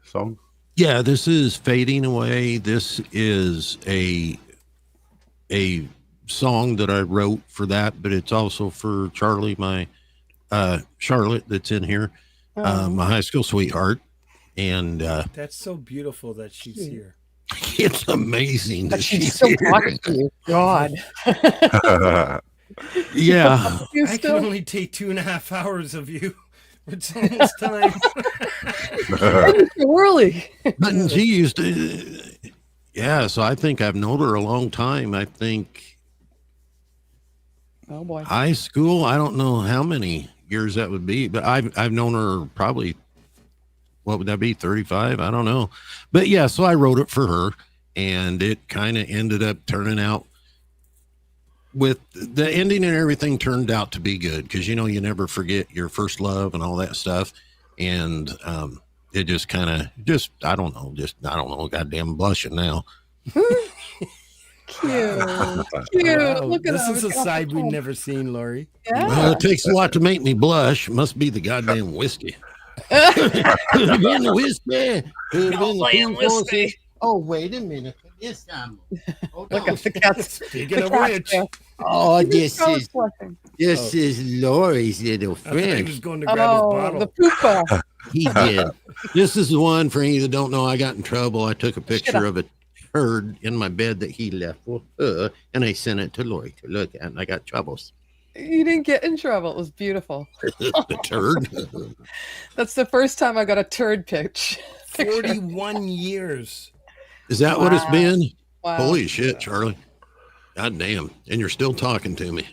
song. Yeah, this is Fading Away. This is a song that I wrote for that, but it's also for Charlie, my Charlotte that's in here, my high school sweetheart. And That's so beautiful that she's here. it's amazing that But she's she's still here. talking to you. God. Yeah. You I can still only take 2.5 hours of you. It's almost time. too early. But she used to, yeah, so I think I've known her a long time. I think Oh boy. high school, I don't know how many years that would be, but I've known her probably, what would that be, 35? I don't know. But yeah, so I wrote it for her, and it kind of ended up turning out with the ending, and everything turned out to be good, because you never forget your first love and all that stuff. And it just kind of I don't know, goddamn blushing now. Cute. Wow, Look at this him. is a side we've never seen, Lori. Yeah. Well, it takes a lot to make me blush. Must be the goddamn whiskey. Could have been the whiskey. Could have been the whiskey. Oh, wait a minute. Yes, I'm. Look at the cats. Speaking The of cat's which, there. Oh, Who's blushing? this is Lori's little I thought he friend. was going to grab his Oh, bottle. the poopa. He did. This is the one, for any that don't know, I got in trouble. I took a picture Shut of a turd in my bed that he left for her, and I sent it to Lori to look at, and I got troubles. You didn't get in trouble. It was beautiful. The turd. That's the first time I got a turd pitch. 41 years. Is that what it's Wow. been? Wow. Holy shit, Charlie. God damn. And you're still talking to me.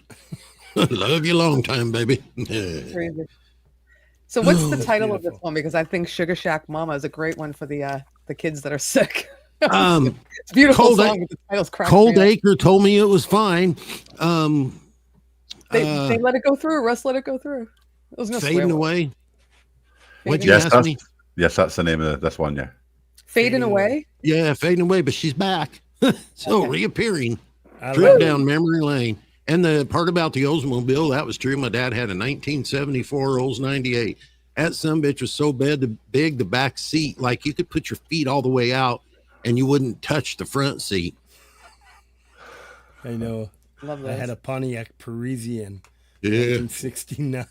Love you long time, baby. Crazy. So what's the title of this one? Because I think Sugar Shack Mama is a great one for the kids that are sick. It's a beautiful Cold song, but the title's cracking Cold me up. Acre told me it was fine. They let it go through. Russ let it go through. It was no swear Fading word. away. What'd Fading you Yes, ask that's, me? yes, that's the name of this one, yeah. Fading away. Yeah, fading away, but she's back. So Okay. reappearing. I Trip love it. down memory lane. And the part about the Oldsmobile, that was true. My dad had a 1974 Olds 98. That sumbitch was so big, the back seat, like you could put your feet all the way out and you wouldn't touch the front seat. I know. Love I that. had a Pontiac Parisian, Yeah, 1969.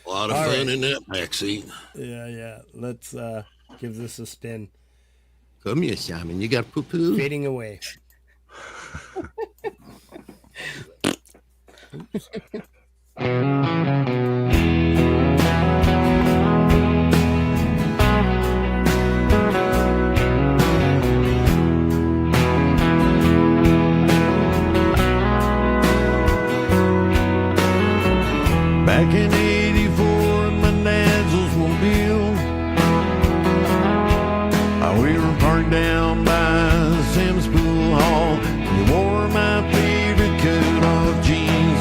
a lot of All fun right. in that back seat. Yeah. Let's give this a spin. Come here, Simon. You got poo-poo? Fading away. Back in 84 in my dad's Oldsmobile, we were parked down by Sam's Pool Hall. We wore my favorite cut-off jeans,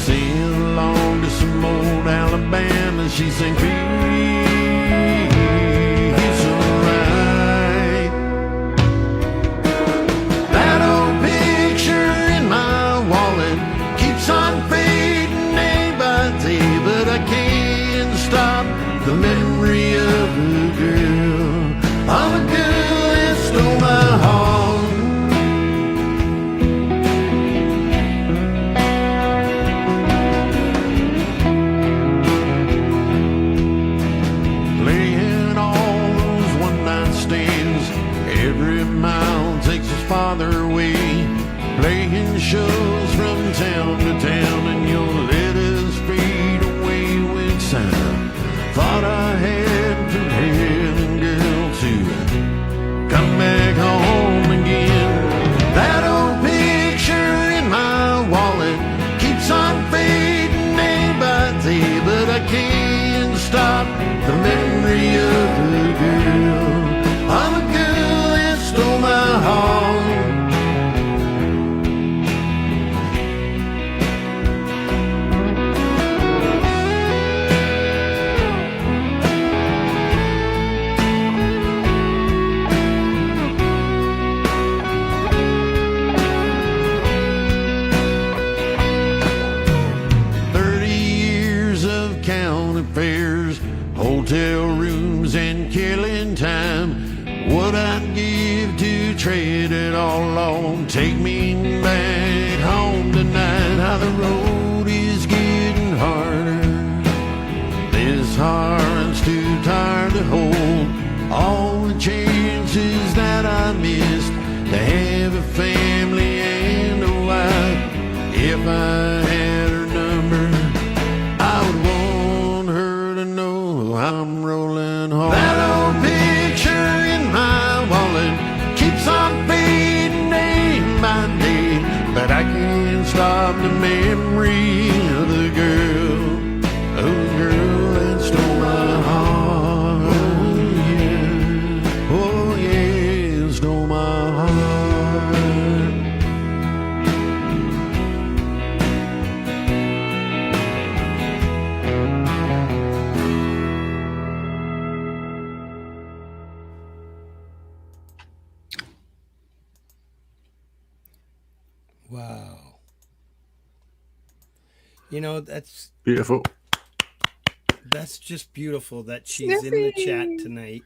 singing along to some old Alabama. She sang, "Peace, it's alright." That old picture in my wallet keeps on fading day by day, but I can't stop the memory of a girl, of a girl that stole my heart. Playing all those one-night stands, every mile takes us farther away. Playing shows from town to town, and you'll let us fade away with sound. Thought I had to heaven, girl, to come back home again. That old picture in my wallet keeps on fading day by day, but I can't stop the memory of a girl, of a girl that stole my heart. pictures, hotel rooms, and killing time. What I'd give to trade it all on. Take me back home tonight. How the road is getting harder. This heart's too tired to hold. All the chances that I missed to have a family and a wife. If I had her number, I would want her to know I'm rolling hard. That old picture in my wallet keeps on fading day by day, but I can't stop the memory of the girl that stole my heart. Oh yeah, stole my heart. Wow. You know, that's Beautiful. just beautiful that she's in the chat Snippy. tonight.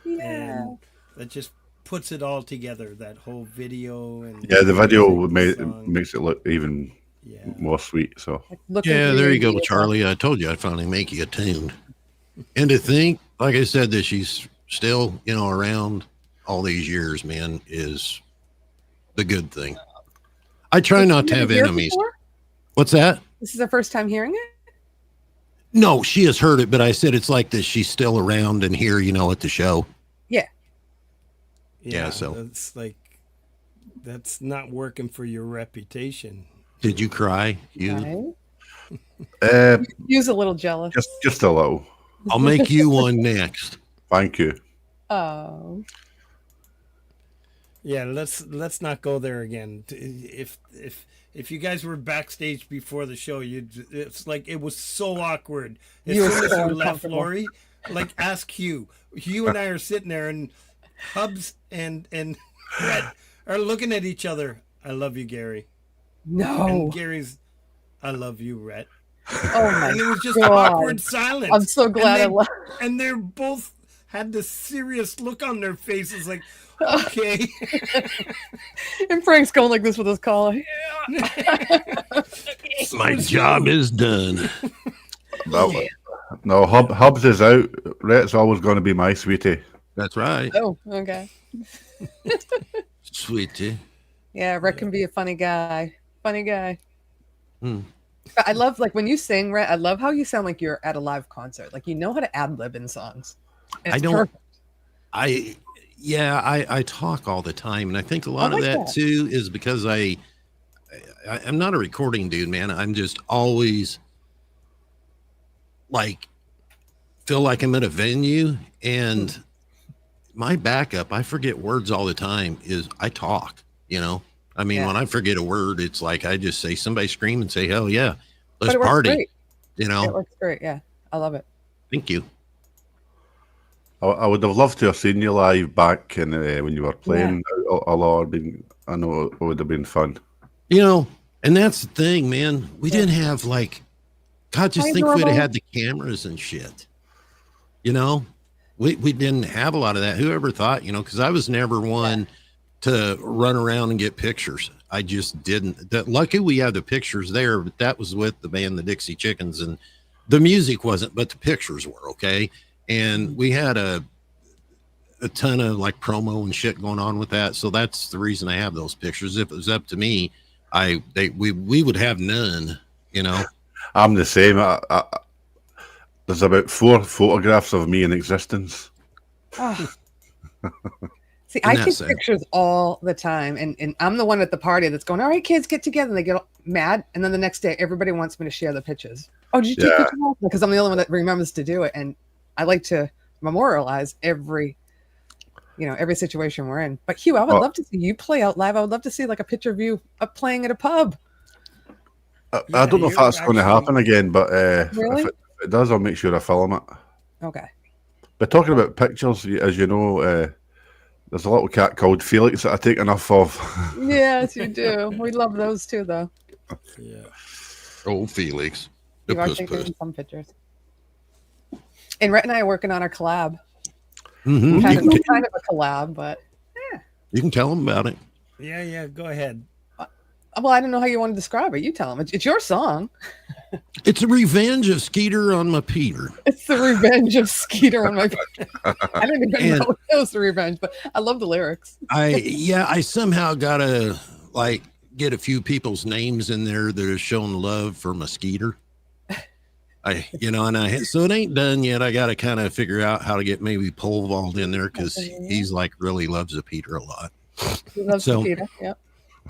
Yeah. And that just puts it all together, that whole video. And Yeah, the video music, the song. makes it look even Yeah. more sweet. So Looking Yeah, through there your you go, video. Charlie. I told you I'd finally make you a tune. And to think, like I said, that she's still, around all these years, man, is the good thing. I try not to have Hear it enemies. before? What's that? This is her first time hearing it? No, she has heard it, but I said it's like this. She's still around and here, at the show. Yeah, so- that's like, that's not working for your reputation. Did you cry? You? Right? You's a little jealous. just a little. I'll make you one next. Thank you. Oh. Yeah, let's not go there again. If you guys were backstage before the show, it's like it was so awkward. As You were soon as so you left, uncomfortable. Lori, like ask Hugh. Hugh and I are sitting there, and Hubs and Rhett are looking at each other. I love you, Gary. No. And Gary's, I love you, Rhett. Oh my And it was just God. awkward silence. I'm so glad I and left. and they're both had this serious look on their faces, like, okay. And Frank's going like this with his collar. My job is done. No, Hubs is out. Rhett's always going to be my sweetie. That's right. Oh, okay. Sweetie. Yeah, Rhett can be a funny guy. Funny guy. Hmm. I love, like, when you sing, Rhett, I love how you sound like you're at a live concert. Like, you know how to ad-lib in songs. And I it's don't- perfect. I talk all the time, and I think a lot I of like that that. too is because I'm not a recording dude, man. I'm just always like feel like I'm at a venue, and my backup, I forget words all the time, is I talk, I mean, Yeah. when I forget a word, it's like I just say, somebody scream and say, hell yeah, But let's it works party. great. It works great. Yeah, I love it. Thank you. I would have loved to have seen you live back in when you were playing a lot. I know it would have been fun. And that's the thing, man. We didn't have God, just Hi, think if we'd have Norval. had the cameras and shit. We didn't have a lot of that. Whoever thought, because I was never one to run around and get pictures. I just didn't. Lucky we have the pictures there, but that was with the band, the Dixie Chickens, and the music wasn't, but the pictures were okay. And we had a ton of promo and shit going on with that. So that's the reason I have those pictures. If it was up to me, we would have none, I'm the same. There's about 4 photographs of me in existence. Oh. See, Isn't I that take sad? pictures all the time, and I'm the one at the party that's going, all right, kids, get together. And they get all mad. And then the next day, everybody wants me to share the pictures. Oh, did you take Yeah. pictures? Because I'm the only one that remembers to do it. And I like to memorialize every situation we're in. But Hugh, I would love to see you play out live. I would love to see a picture of you playing at a pub. I don't know if you're that's going to happen again, but Really? if it does, I'll make sure I film it. Okay. But talking about pictures, as you know, there's a little cat called Felix that I take enough of. Yes, you do. We love those too, though. Yeah. Oh, Felix. The You are puss taking puss. some pictures. And Rhett and I are working on our collab. Mhm. Kind of a collab, but You can tell them about it. Yeah, go ahead. well, I don't know how you want to describe it. You tell them. It's your song. It's a revenge of Skeeter on my Peter. It's the revenge of Skeeter on my. I don't even know it was the revenge, but I love the lyrics. I somehow gotta like get a few people's names in there that are showing love for my Skeeter. So it ain't done yet. I gotta kind of figure out how to get maybe pole vault in there because he's like really loves the Peter a lot. He loves the Peter. Yep.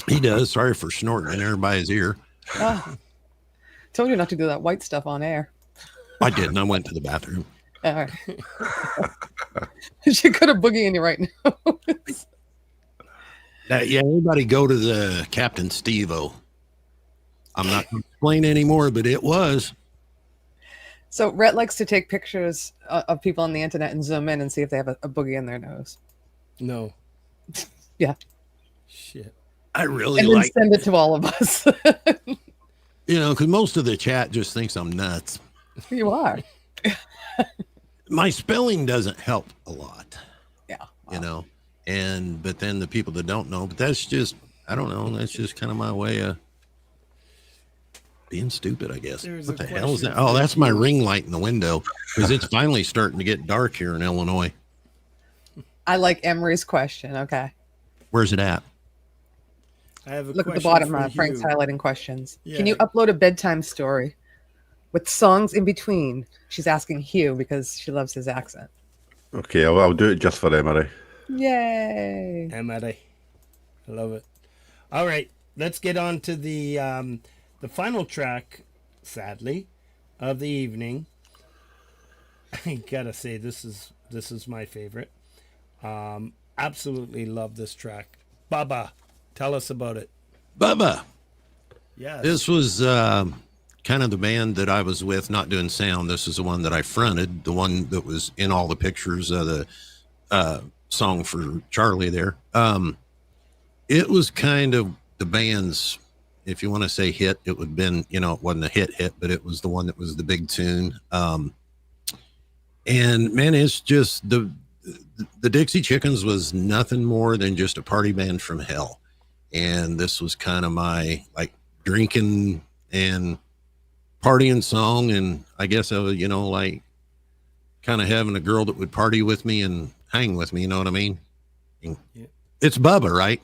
He does. Sorry for snorting in there by his ear. Oh, told you not to do that white stuff on air. I didn't. I went to the bathroom. All right. She could have boogie in you right now. Everybody go to the Captain Steve-O. I'm not going to explain anymore, but it was. So Rhett likes to take pictures of people on the internet and zoom in and see if they have a boogie in their nose. No. Yeah. Shit. I really and like then send it to all of us. because most of the chat just thinks I'm nuts. You are. My spelling doesn't help a lot. Yeah. Wow. But then the people that don't know, but that's just, I don't know. That's just kind of my way of being stupid, I guess. There's What a the hell is question that? Oh, for that's you. my ring light in the window because it's finally starting to get dark here in Illinois. I like Emery's question. Okay. Where's it at? I have a Look at the question bottom. for Frank's you. highlighting questions. Yeah. Can you upload a bedtime story with songs in between? She's asking Hugh because she loves his accent. Okay, I'll do it just for Emery. Yay. Emery. I love it. All right, let's get on to the final track, sadly, of the evening. I gotta say this is my favorite. Absolutely love this track. Baba, tell us about it. Bubba. Yes. This was kind of the band that I was with, not doing sound. This is the one that I fronted, the one that was in all the pictures of the song for Charlie there. It was kind of the band's, if you want to say hit, it would have been, it wasn't a hit, but it was the one that was the big tune. And man, it's just the Dixie Chickens was nothing more than just a party band from hell. And this was kind of my like drinking and partying song. And I guess I was, like kind of having a girl that would party with me and hang with me. You know what I mean? Yeah. It's Bubba, right?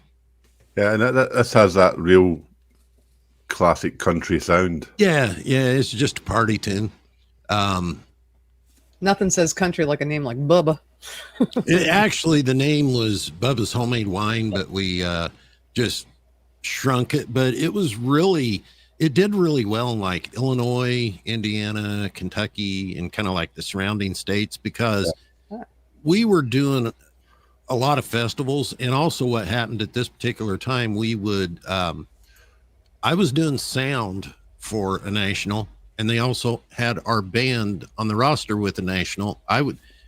Yeah, and this has that real classic country sound. Yeah. It's just a party tune. Nothing says country like a name like Bubba. Actually, the name was Bubba's Homemade Wine, but we just shrunk it. But it did really well in like Illinois, Indiana, Kentucky, and kind of like the surrounding states because we were doing a lot of festivals. And also what happened at this particular time, we would, I was doing sound for a national, and they also had our band on the roster with the national.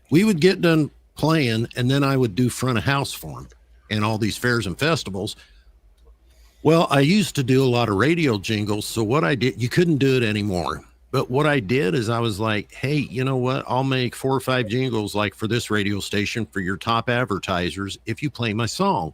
We would get done playing, and then I would do front of house for them and all these fairs and festivals. Well, I used to do a lot of radio jingles. So what I did, you couldn't do it anymore. But what I did is I was like, hey, you know what? I'll make 4 or 5 jingles like for this radio station for your top advertisers if you play my song.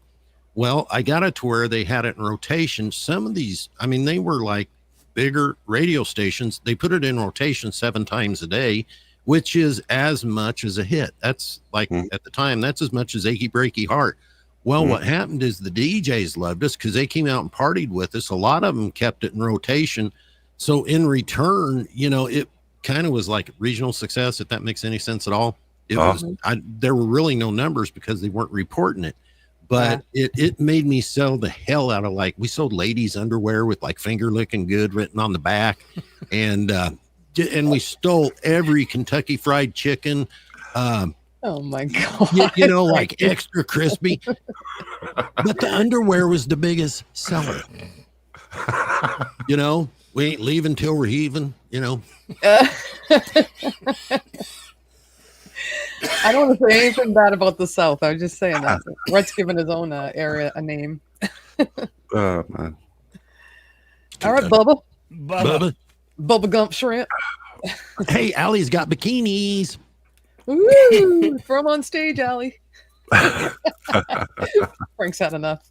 Well, I got it to where they had it in rotation. Some of these, they were like bigger radio stations. They put it in rotation 7 times a day, which is as much as a hit. That's like at the time, that's as much as Achy Breaky Heart. Well, what happened is the DJs loved us because they came out and partied with us. A lot of them kept it in rotation. So in return, it kind of was like regional success, if that makes any sense at all. It was, there were really no numbers because they weren't reporting it. But it made me sell the hell out of we sold ladies' underwear with like finger licking good written on the back. And we stole every Kentucky Fried Chicken. Oh my God. Like extra crispy. But the underwear was the biggest seller. We ain't leaving till we're heaving, I don't want to say anything bad about the South. I was just saying that. Rhett's given his own area a name. Oh, man. All right, Bubba. Bubba. Bubba Gump Shrimp. Hey, Allie's got bikinis. Ooh, throw him on stage, Allie. Frank's had enough.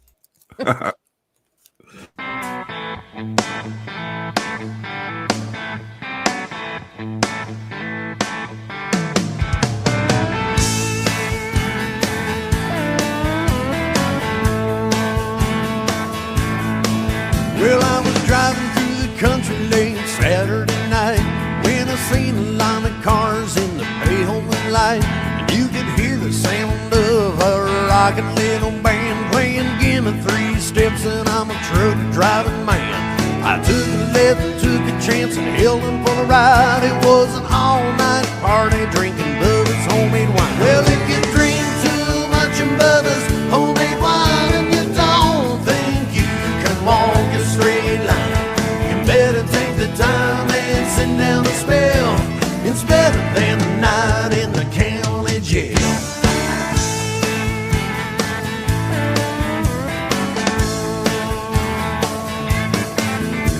Well, I was driving through the country late Saturday night when I seen a line of cars in the pale moonlight, and you could hear the sound of a rockin' little band playing "Gimme 3 Steps," and I'm a truck driving man. I took a left and took a chance and held him for a ride. It was an all-night party drinking Bubba's homemade wine. Well, if you drink too much of Bubba's homemade wine and you don't think you can walk a straight line, you better take the time and sit down and spell. It's better than a night in the county jail.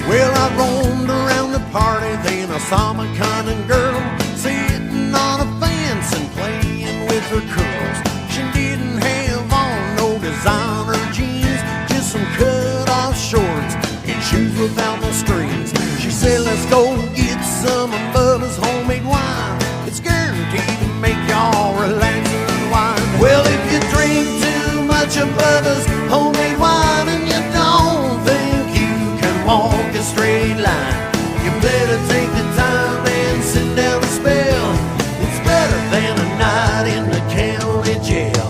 Well, I roamed around the party, then I saw my cunning girl sitting on a fence and playing with her curls. She didn't have on no designer jeans, just some cut-off shorts and shoes without no strings. She said, let's go get some of Bubba's homemade wine. It's guaranteed to make y'all relax and unwind. Well, if you drink too much of Bubba's homemade wine and you don't think you can walk a straight line, you better take the time and sit down and spell. It's better than a night in the county jail.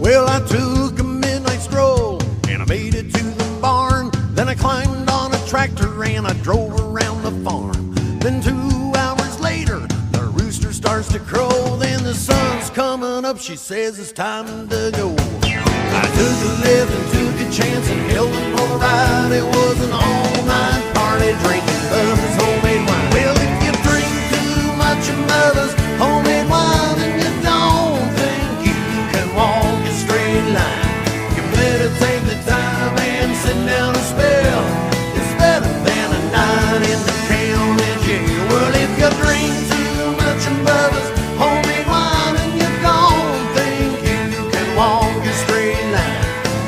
Well, I took a midnight stroll and I made it to the barn. Then I climbed on a tractor and I drove around the farm. Then 2 hours later, the rooster starts to crow. Then the sun's coming up, she says it's time to go. I took a left and took a chance and held him for the ride. It was an all-night party drinking Bubba's homemade wine. Well, if you drink too much of Bubba's homemade wine and you don't think you can walk a straight line, you better take the time and sit down and spell. It's better than a night in the county jail. Well, if you drink too much of Bubba's homemade wine and you don't think you can walk a straight line,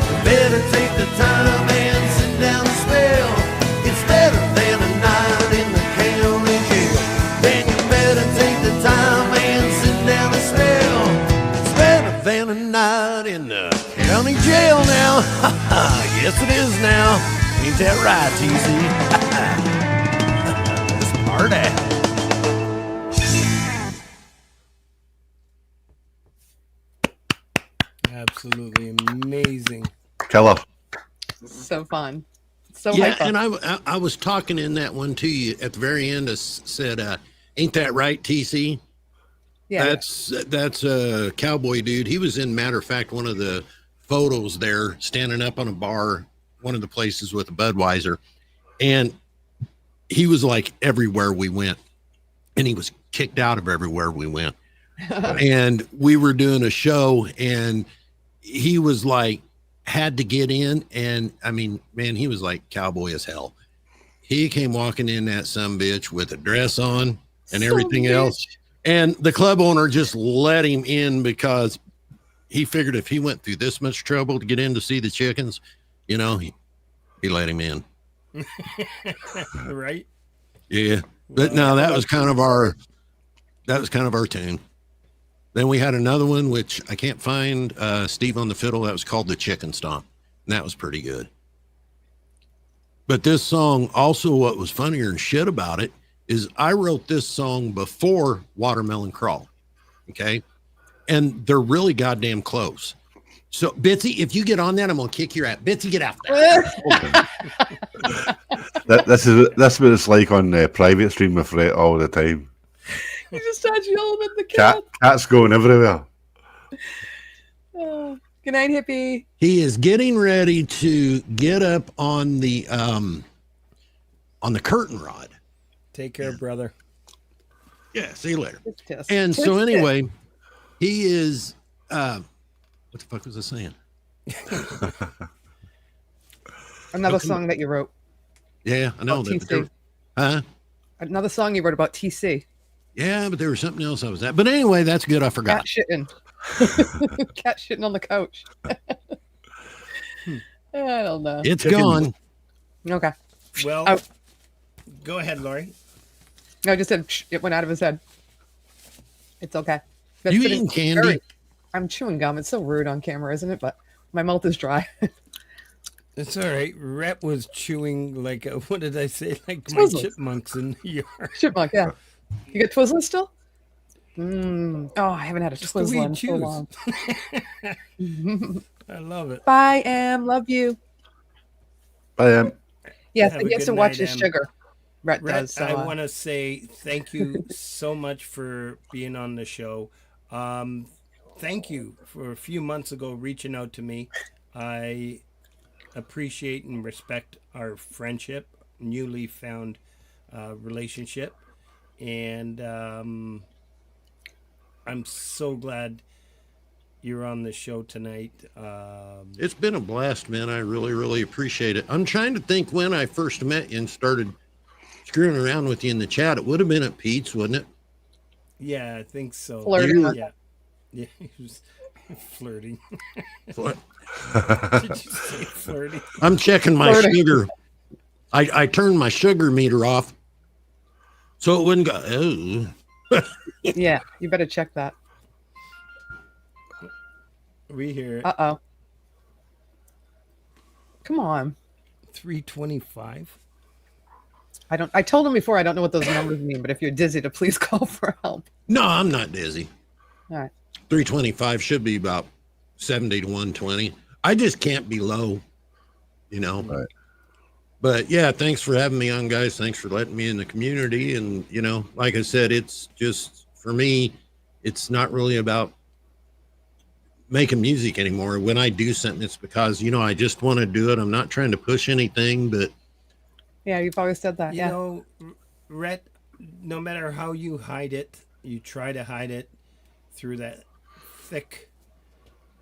you better take the time and sit down and spell. It's better than a night in the county jail. Then you better take the time and sit down and spell. It's better than a night in the county jail now. Yes, it is now. Ain't that right, TC? Let's party. Absolutely amazing. Killer. So fun. So Yeah, hyper. and I was talking in that one to you at the very end. I said, "Ain't that right, TC?" Yeah. That's a cowboy dude. He was in, matter of fact, one of the photos there, standing up on a bar, one of the places with a Budweiser, and he was like everywhere we went, and he was kicked out of everywhere we went. And we were doing a show, and he was like, had to get in, and I mean, man, he was like cowboy as hell. He came walking in that sumbitch with a dress on and everything else. And the club owner just let him in because he figured if he went through this much trouble to get in to see the chickens, you know, he let him in. Right? Yeah. But no, that was kind of our tune. Then we had another one, which I can't find, Steve on the fiddle. That was called The Chicken Stomp. And that was pretty good. But this song, also what was funnier and shit about it is I wrote this song before Watermelon Crawl. Okay. And they're really goddamn close. So Bitsy, if you get on that, I'm going to kick your ass. Bitsy, get out there. That's what it's like on private stream with Rhett all the time. You just started yelling at the cat. Cat's going everywhere. Oh, good night, Hippie. He is getting ready to get up on the curtain rod. Take care, brother. Yeah, see you later. Tisk, And tisk, so tisk. anyway, he is what the fuck was I saying? Another song that you wrote. Yeah, I know Oh, that. TC. Huh? Another song you wrote about TC. Yeah, but there was something else I was at. But anyway, that's good. I forgot. Cat shitting. Cat shitting on the couch. I don't know. It's gone. Okay. Well, Oh. go ahead, Lori. No, I just said it went out of his head. It's okay. That's You sitting eating candy? very- I'm chewing gum. It's so rude on camera, isn't it? But my mouth is dry. It's all right. Rhett was chewing like what did I say? Like Twizzlers. my chipmunks in the yard. Chipmunk, yeah. You get Twizzlers still? Oh, I haven't had a Just the way Twizzler you in so choose. long. I love it. Bye, Em. Love you. I am. Yes, Have he a has good to watch night, his Em. sugar. Rhett Rhett, does. So, I want to say thank you so much for being on the show. Thank you for a few months ago reaching out to me. I appreciate and respect our friendship, newly found relationship, and I'm so glad you're on the show tonight. It's been a blast, man. I really, really appreciate it. I'm trying to think when I first met you and started screwing around with you in the chat. It would have been at Pete's, wouldn't it? Yeah, I think so. Flirting with Yeah, he was flirting. What? Did you say flirting? I'm checking my Flirting. sugar. I turned my sugar meter off so it wouldn't go. Oh. yeah, you better check that. We hear Uh-oh. Come on. 325. I told him before I don't know what those numbers mean, but if you're dizzy, to please call for help. No, I'm not dizzy. All right. 325 should be about 70 to 120. I just can't be low, you know. Right. But yeah, thanks for having me on, guys. Thanks for letting me in the community. And, you know, like I said, it's just, for me, it's not really about making music anymore. When I do something, it's because, you know, I just want to do it. I'm not trying to push anything, but Yeah, you've always said that. You Yeah. know, Rhett, no matter how you hide it, you try to hide it through that thick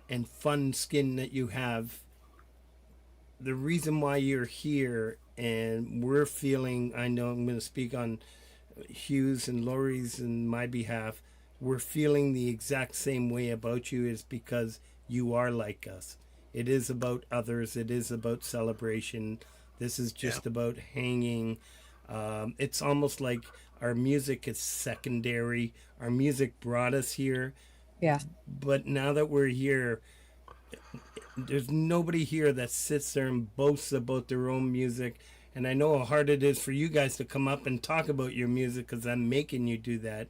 and fun skin that you have. The reason why you're here and we're feeling, I know I'm going to speak on Hugh's and Lori's and my behalf, we're feeling the exact same way about you is because you are like us. It is about others. It is about celebration. This is just about hanging. It's almost like our music is secondary. Our music brought us here. Yeah. But now that we're here, there's nobody here that sits there and boasts about their own music. And I know how hard it is for you guys to come up and talk about your music because I'm making you do that.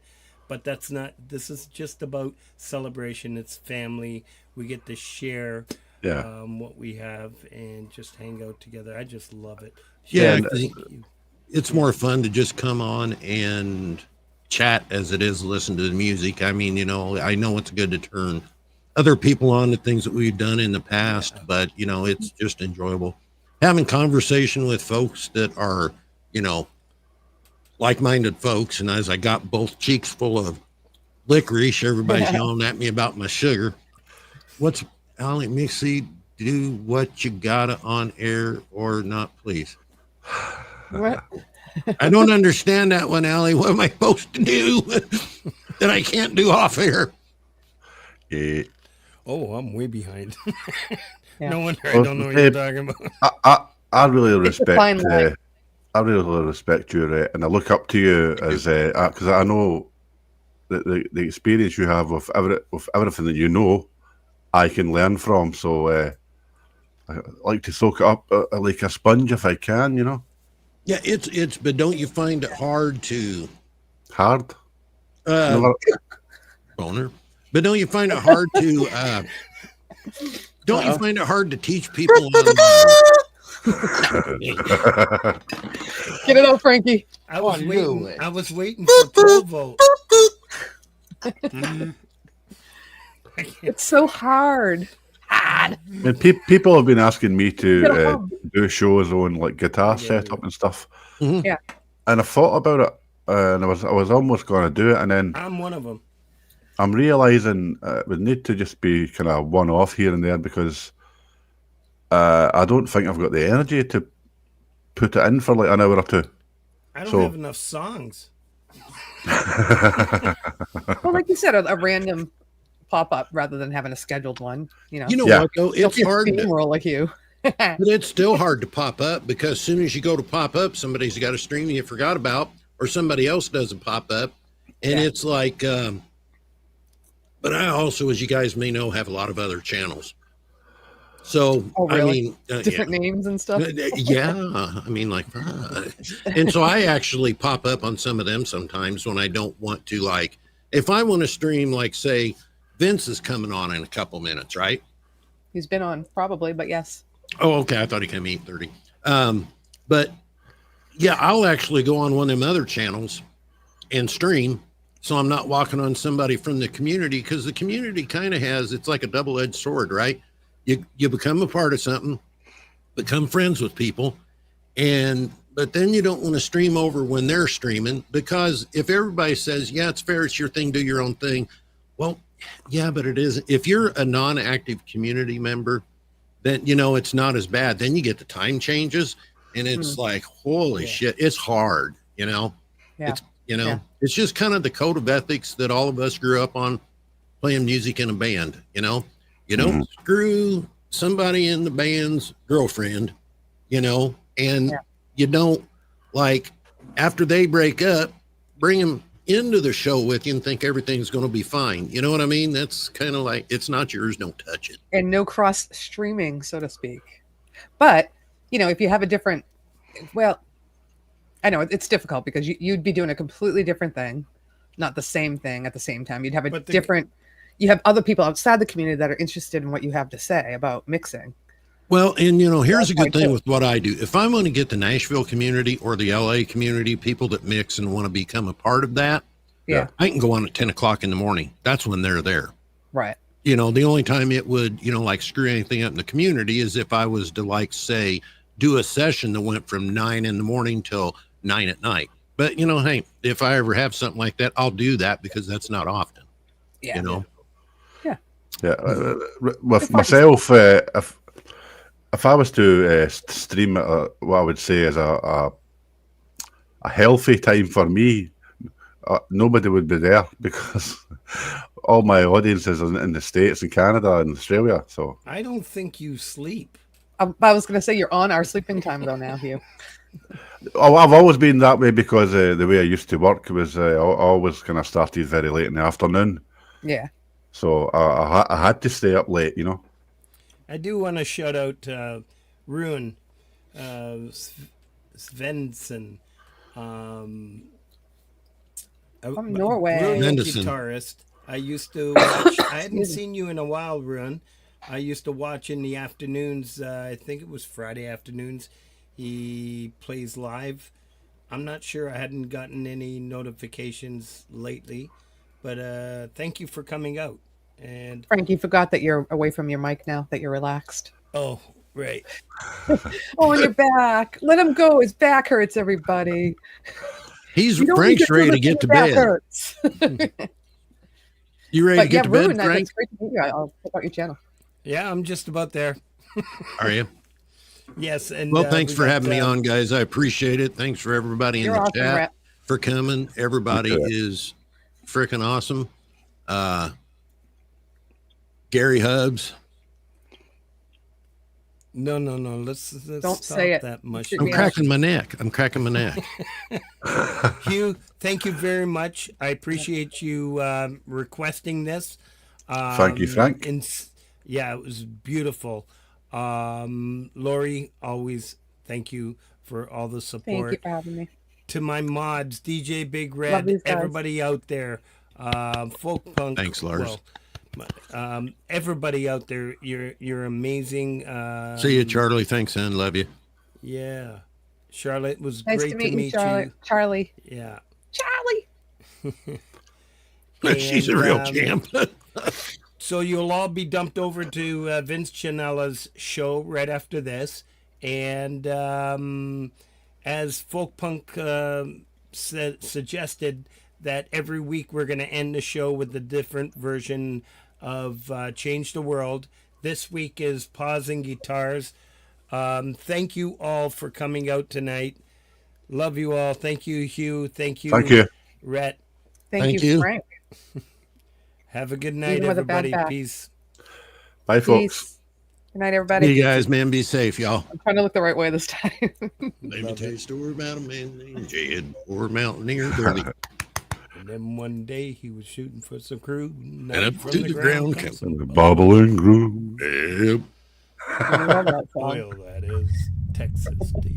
But that's not, this is just about celebration. It's family. We get to share what we have and just hang out together. I just love it. yeah, And- I think it's more fun to just come on and chat as it is listen to the music. I mean, you know, I know it's good to turn other people on to things that we've done in the past, but you know, it's just enjoyable having conversation with folks that are, you know, like-minded folks. And as I got both cheeks full of licorice, everybody's yelling at me about my sugar. What's Allie Mixie? Do what you gotta on air or not, please. What? I don't understand that one, Allie. What am I supposed to do that I can't do off air? Oh, I'm way behind. Yeah. No wonder I don't know what you're talking about. I really respect. fine line. I really respect you, and I look up to you as because I know the experience you have with everything that you know, I can learn from. So I like to soak it up like a sponge if I can. You know, Yeah, it's. But don't you find it hard to hard. boner? But don't you find it hard to? Don't you find it hard to teach people? Get it out, Frankie. I was Oh, waiting. no way. I was waiting for Provo. It's so hard. And people have been asking me Get a to hub. do shows on like guitar setup and stuff. Mhm. Yeah. and I thought about it, and I was almost going to do it, and then I'm one of them. I'm realizing we need to just be kind of one off here and there because I don't think I've got the energy to put it in for like an hour or two. I don't So- have enough songs. Well, like you said, a random pop up rather than having a scheduled one. You know, You know Yeah. what though? Don't It's be a hard to, steamroll like you. but it's still hard to pop up because as soon as you go to pop up, somebody's got a stream you forgot about, or somebody else does a pop up, and Yeah. it's like. But I also, as you guys may know, have a lot of other channels. So Oh, really? I mean, Different names and stuff. yeah, I mean, like, and so I actually pop up on some of them sometimes when I don't want to, like, if I want to stream, like, say, Vince is coming on in a couple minutes, right? He's been on probably, but yes. Oh, okay. I thought he came 8:30. But yeah, I'll actually go on one of them other channels and stream. So I'm not walking on somebody from the community because the community kind of has, it's like a double-edged sword, right? You become a part of something, become friends with people, but then you don't want to stream over when they're streaming because if everybody says, yeah, it's fair, it's your thing, do your own thing. Well, yeah, but it isn't. If you're a non-active community member, then, you know, it's not as bad. Then you get the time changes and it's like, holy shit, it's hard, you know? Yeah. It's, you know, Yeah. it's just kind of the code of ethics that all of us grew up on, playing music in a band, you know? You don't screw somebody in the band's girlfriend, you know, and you don't, like, after they break up, bring them into the show with you and think everything's going to be fine. You know what I mean? That's kind of like, it's not yours, don't touch it. And no cross streaming, so to speak. But, you know, if you have a different, well, I know it's difficult because you'd be doing a completely different thing, not the same thing at the same time. You'd have a different, you have other people outside the community that are interested in what you have to say about mixing. Well, and you know, here's a good That's thing too. with what I do. If I'm going to get the Nashville community or the LA community, people that mix and want to become a part of that, Yeah. I can go on at 10 o'clock in the morning. That's when they're there. Right. You know, the only time it would, you know, like screw anything up in the community is if I was to, like, say, do a session that went from 9 in the morning till 9 at night. But, you know, hey, if I ever have something like that, I'll do that because that's not often. Yeah. You know? Yeah, with myself, if I was to stream it, what I would say is a healthy time for me, nobody would be there because all my audience is in the States and Canada and Australia. So I don't think you sleep. I was going to say you're on our sleeping time though now, Hugh. I've always been that way because the way I used to work was I always kind of started very late in the afternoon. Yeah. So I had to stay up late, you know. I do want to shout out Ruin Svensson, From Norway. brilliant Svensson. guitarist. I used to watch. I hadn't seen you in a while, Ruin. I used to watch in the afternoons. I think it was Friday afternoons. He plays live. I'm not sure. I hadn't gotten any notifications lately, but thank you for coming out. And Frank, you forgot that you're away from your mic now, that you're relaxed. oh, right. Oh, and your back. Let him go. His back hurts, everybody. He's You don't Frank's need ready to feel get to the back bed. hurts. You ready But to yeah, get to bed, Ruin, Frank? it's great to meet you. I'll check out your channel. Yeah, I'm just about there. Are you? Yes, and Well, thanks we for got, having me on, guys. I appreciate it. Thanks for everybody in You're the awesome, chat Rhett. for coming. Everybody Okay. is freaking awesome. Gary Hubs. No. Let's Don't stop say it. that much. Should I'm be cracking my neck. I'm cracking my neck. Hugh, thank you very much. I appreciate you requesting this. Thank you, Frank. Yeah, it was beautiful. Lori, always thank you for all the Thank support. you for having me. To my mods, DJ Big Love Red, these guys. everybody out there, folk punk. Thanks, Lars. Everybody out there, you're amazing. See you, Charlie. Thanks, son. Love you. Yeah, Charlotte, it was Nice great to meet you, you. Charlie. Yeah. Charlie. She's a And, real champ. So you'll all be dumped over to Vince Chianella's show right after this, and as Folk Punk suggested, that every week we're going to end the show with a different version of Change the World. This week is Pausing Guitars. Thank you all for coming out tonight. Love you all. Thank you, Hugh. Thank you. Rhett. Thank you, Frank. Have a good night, Even with a bad everybody. back. Peace. Bye, folks. Peace. Good night, everybody. You guys, man, be safe, y'all. I'm trying to look the right way this time. Let me tell you a story about a man named Jade, poor mountaineer, dirty. And then one day he was shooting for some crew. And up to the ground comes And the bubbling groove. Yep. I love that song. oil, that is Texas tea.